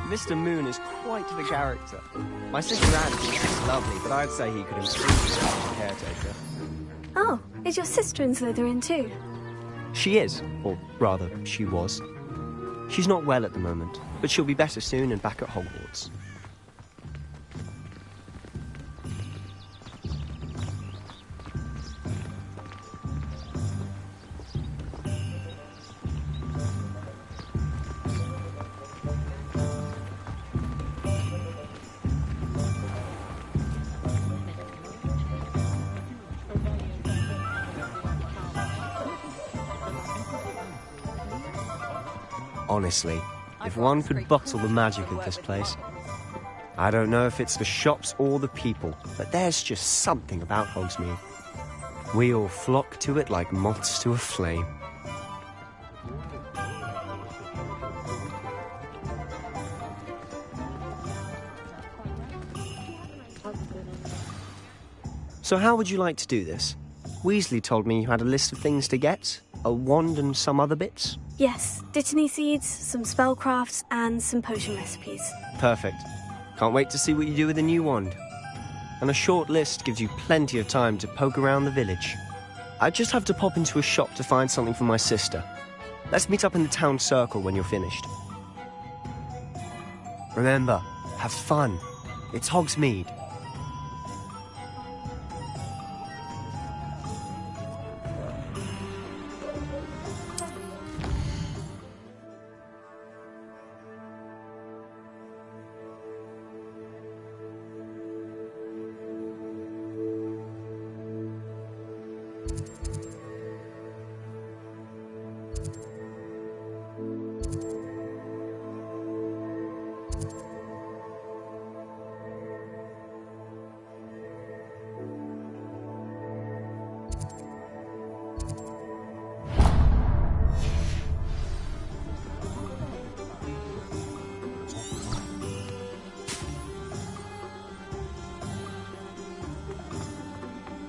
Mr. Moon is quite the character. My sister Anne thinks he's lovely, but I'd say he could improve as a caretaker. Oh, is your sister in Slytherin too? She is, or rather, she was. She's not well at the moment, but she'll be better soon and back at Hogwarts. Honestly, if one could bottle the magic of this place. I don't know if it's the shops or the people, but there's just something about Hogsmeade. We all flock to it like moths to a flame. So how would you like to do this? Weasley told me you had a list of things to get, a wand and some other bits. Yes, Dittany seeds, some spellcrafts, and some potion recipes. Perfect. Can't wait to see what you do with the new wand. And a short list gives you plenty of time to poke around the village. I just have to pop into a shop to find something for my sister. Let's meet up in the town circle when you're finished. Remember, have fun. It's Hogsmeade.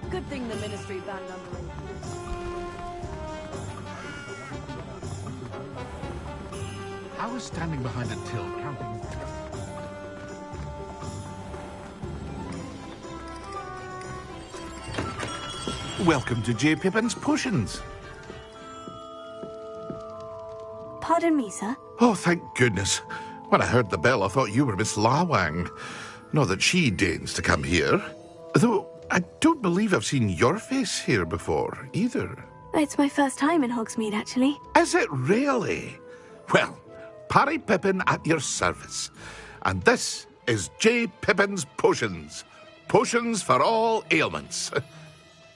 Good thing the Ministry banned under. I was standing behind a till counting. Welcome to J. Pippin's Potions. Pardon me, sir. Oh, thank goodness. When I heard the bell, I thought you were Miss Lawang. Not that she deigns to come here. Though I don't believe I've seen your face here before, either. It's my first time in Hogsmeade, actually. Is it really? Well, Parry Pippin at your service. And this is J. Pippin's Potions. Potions for all ailments.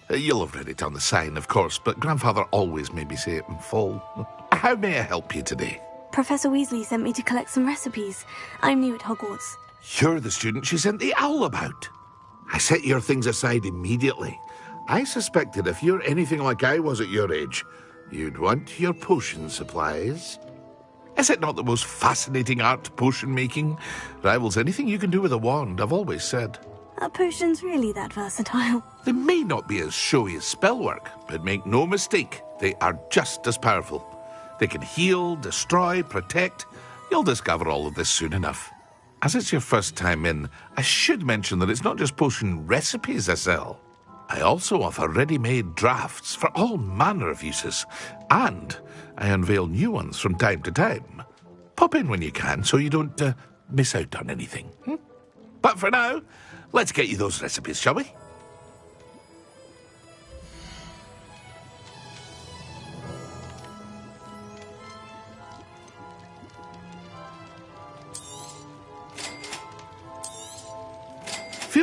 You'll have read it on the sign, of course, but Grandfather always made me say it in full. How may I help you today? Professor Weasley sent me to collect some recipes. I'm new at Hogwarts. You're the student she sent the owl about. I set your things aside immediately. I suspected if you're anything like I was at your age, you'd want your potion supplies. Is it not the most fascinating art, potion making? Rivals anything you can do with a wand, I've always said. Are potions really that versatile? They may not be as showy as spellwork, but make no mistake, they are just as powerful. They can heal, destroy, protect. You'll discover all of this soon enough. As it's your first time in, I should mention that it's not just potion recipes I sell. I also offer ready-made drafts for all manner of uses, and I unveil new ones from time to time. Pop in when you can so you don't miss out on anything. But for now, let's get you those recipes, shall we?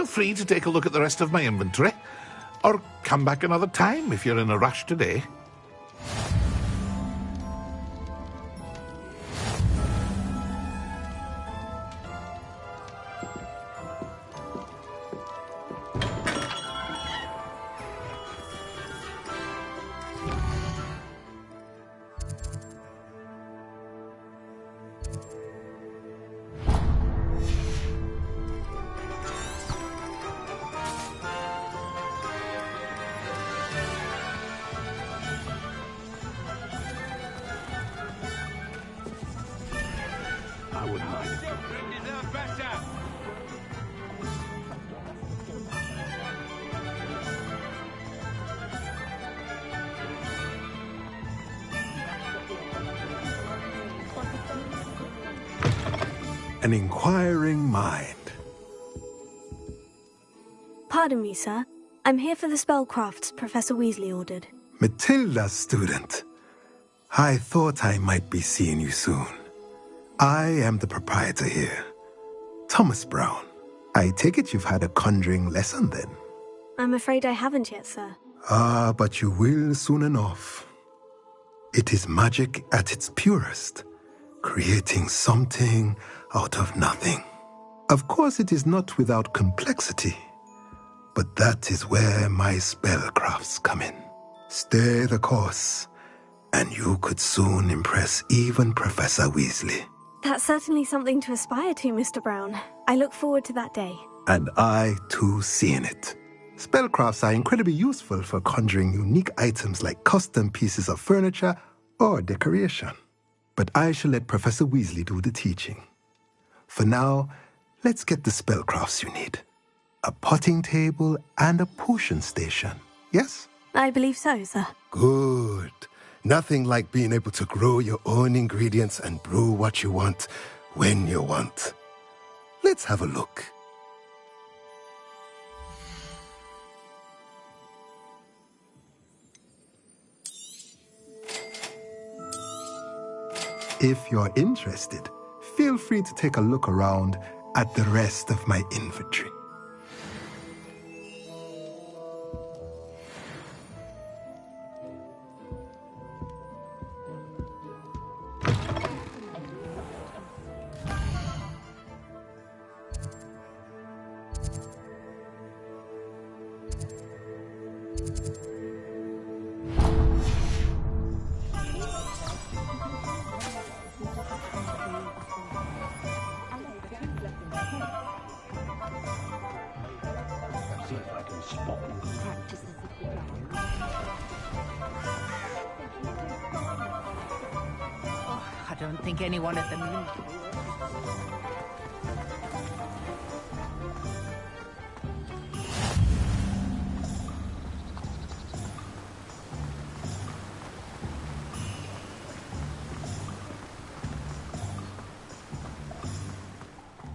Feel free to take a look at the rest of my inventory, or come back another time if you're in a rush today. An inquiring mind. Pardon me, sir. I'm here for the spellcrafts Professor Weasley ordered. Matilda's student. I thought I might be seeing you soon. I am the proprietor here, Thomas Brown. I take it you've had a conjuring lesson then? I'm afraid I haven't yet, sir. Ah, but you will soon enough. It is magic at its purest, creating something out of nothing. Of course, it is not without complexity, but that is where my spellcrafts come in. Stay the course, and you could soon impress even Professor Weasley. That's certainly something to aspire to, Mr. Brown. I look forward to that day. And I, too, seeing it. Spellcrafts are incredibly useful for conjuring unique items like custom pieces of furniture or decoration. But I shall let Professor Weasley do the teaching. For now, let's get the spellcrafts you need. A potting table and a potion station, yes? I believe so, sir. Good. Nothing like being able to grow your own ingredients and brew what you want when you want. Let's have a look. If you're interested, feel free to take a look around at the rest of my inventory. I don't think anyone at the minute.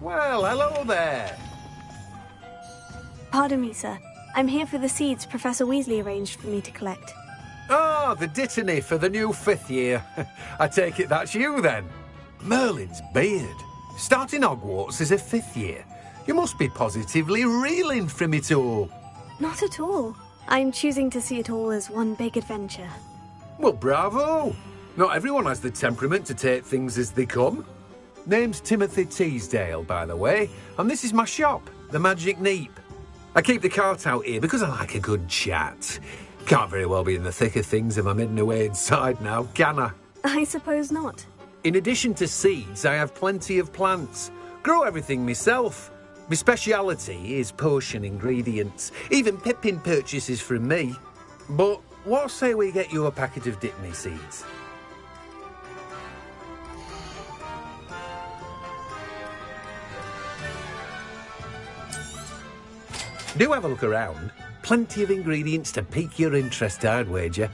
Well, hello there. Pardon me, sir. I'm here for the seeds Professor Weasley arranged for me to collect. Oh, the dittany for the new 5th year. I take it that's you, then. Merlin's beard. Starting Hogwarts as a 5th year. You must be positively reeling from it all. Not at all. I'm choosing to see it all as one big adventure. Well, bravo. Not everyone has the temperament to take things as they come. Name's Timothy Teasdale, by the way, and this is my shop, the Magic Neep. I keep the cart out here because I like a good chat. Can't very well be in the thick of things if I'm hidden away inside now, can I? I suppose not. In addition to seeds, I have plenty of plants. Grow everything myself. My speciality is potion ingredients. Even Pippin purchases from me. But what say we get you a packet of Dittany seeds? Do have a look around. Plenty of ingredients to pique your interest, I'd wager.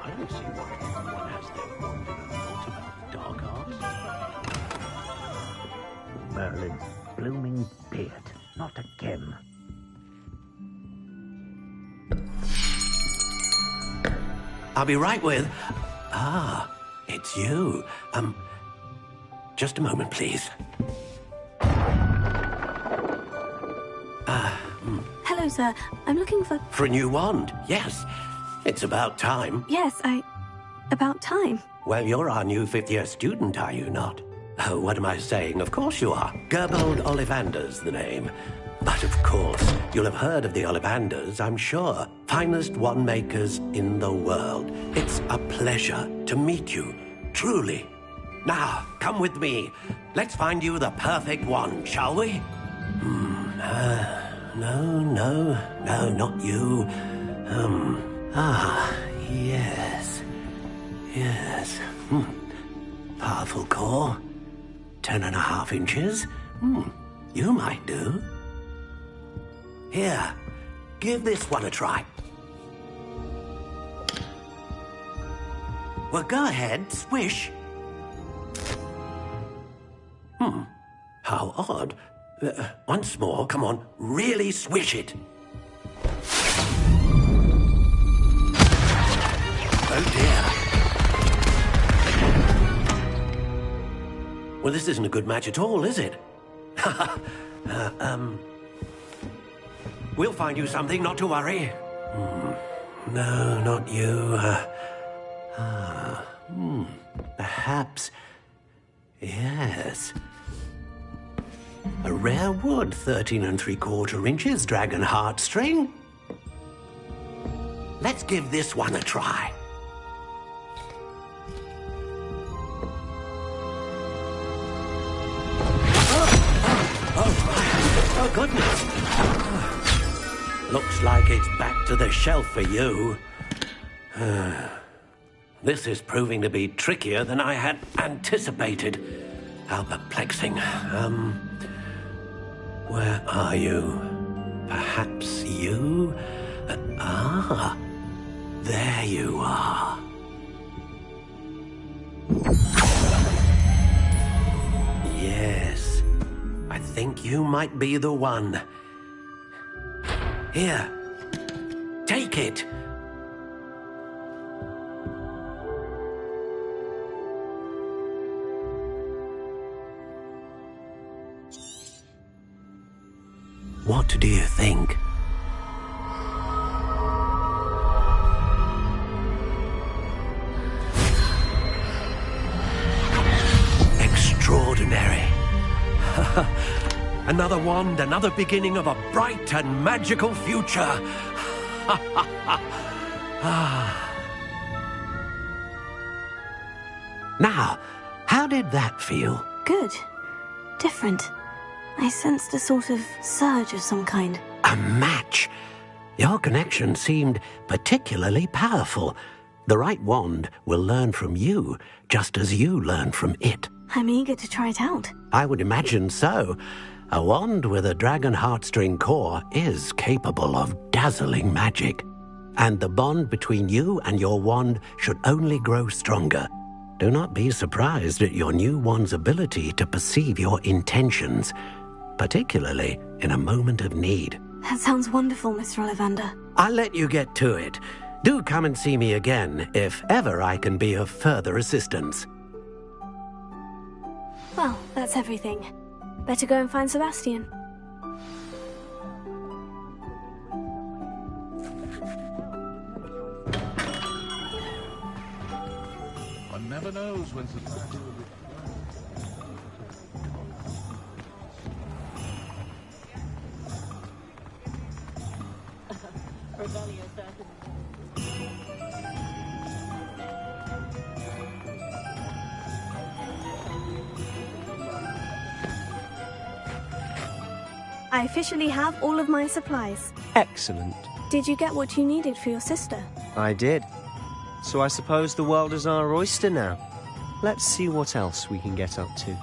I don't see why anyone has their wand in a lot about dark arts. Merlin's blooming beard. Not again. I'll be right with... Ah, it's you. Just a moment, please. Hello, sir. I'm looking for... For a new wand, yes. It's about time. Yes, about time. Well, you're our new fifth-year student, are you not? Oh, what am I saying? Of course you are. Gerbold Ollivander's the name. But of course, you'll have heard of the Ollivanders, I'm sure. Finest wand makers in the world. It's a pleasure to meet you, truly. Now, come with me. Let's find you the perfect wand, shall we? No, not you. Yes. Powerful core. 10.5 inches. You might do. Here, give this one a try. Well, go ahead, swish. How odd. Once more, come on, really swish it. Oh dear. Well, this isn't a good match at all, is it? We'll find you something, not to worry. No, not you. Perhaps... Yes. A rare wood, 13 3/4 inches, dragon heartstring. Let's give this one a try. Oh, goodness. Looks like it's back to the shelf for you. This is proving to be trickier than I had anticipated. How perplexing. Where are you? Perhaps you? There you are. Yes, I think you might be the one. Here, take it. What do you think? Extraordinary. Another wand, another beginning of a bright and magical future. Now, how did that feel? Good. Different. I sensed a sort of surge of some kind. A match? Your connection seemed particularly powerful. The right wand will learn from you, just as you learn from it. I'm eager to try it out. I would imagine so. A wand with a dragon heartstring core is capable of dazzling magic. And the bond between you and your wand should only grow stronger. Do not be surprised at your new wand's ability to perceive your intentions, particularly in a moment of need. That sounds wonderful, Mr. Ollivander. I'll let you get to it. Do come and see me again if ever I can be of further assistance. Well, that's everything. Better go and find Sebastian. One never knows when Sebastian will be... I officially have all of my supplies. Excellent. Did you get what you needed for your sister? I did. So I suppose the world is our oyster now. Let's see what else we can get up to.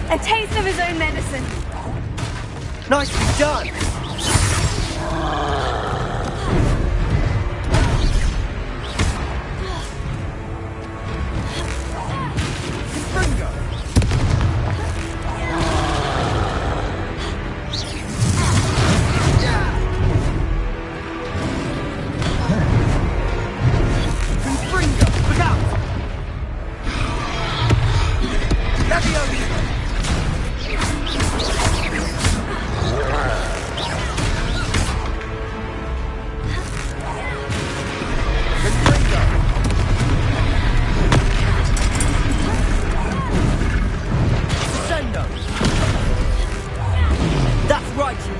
A taste of his own medicine. Nicely done.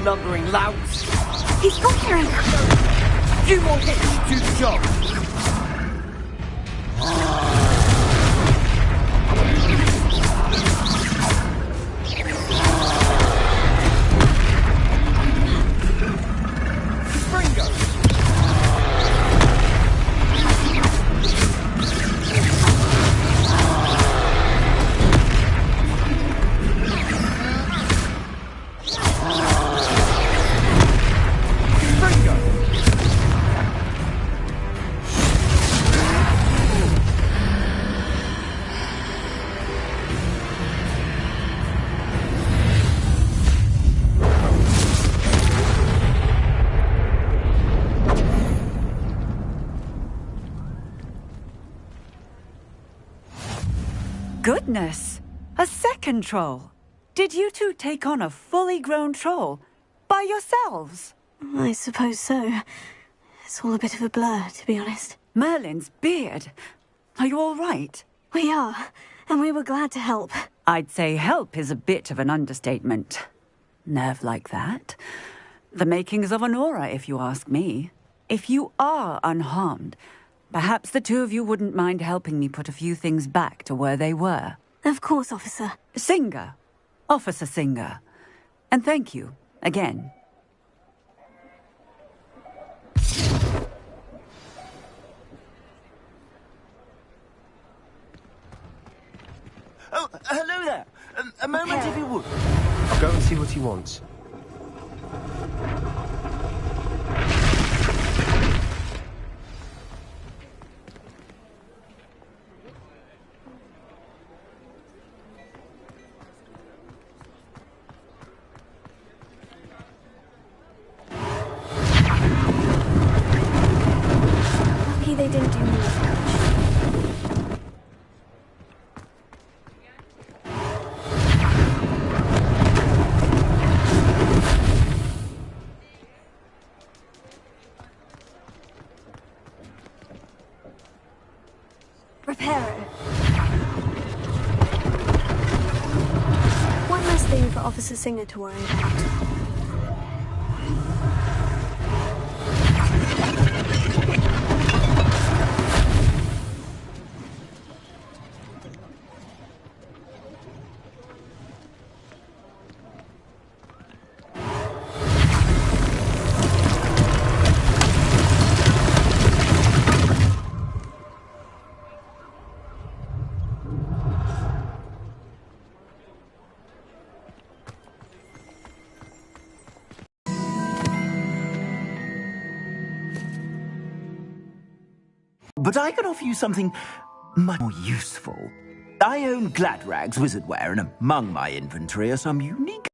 Lumbering louts. He's conquering. Few more hits to do the job. Goodness! A second troll! Did you two take on a fully grown troll? By yourselves? I suppose so. It's all a bit of a blur, to be honest. Merlin's beard! Are you all right? We are, and we were glad to help. I'd say help is a bit of an understatement. Nerve like that? The makings of an aura, if you ask me. If you are unharmed, perhaps the two of you wouldn't mind helping me put a few things back to where they were. Of course, officer. Singer. Officer Singer. And thank you, again. Oh, hello there. A moment, if you would. I'll go and see what he wants. Lucky they didn't do more damage. Reparo. One less thing for Officer Singer to worry about. But I can offer you something much more useful. I own Gladrag's wizardware, and among my inventory are some unique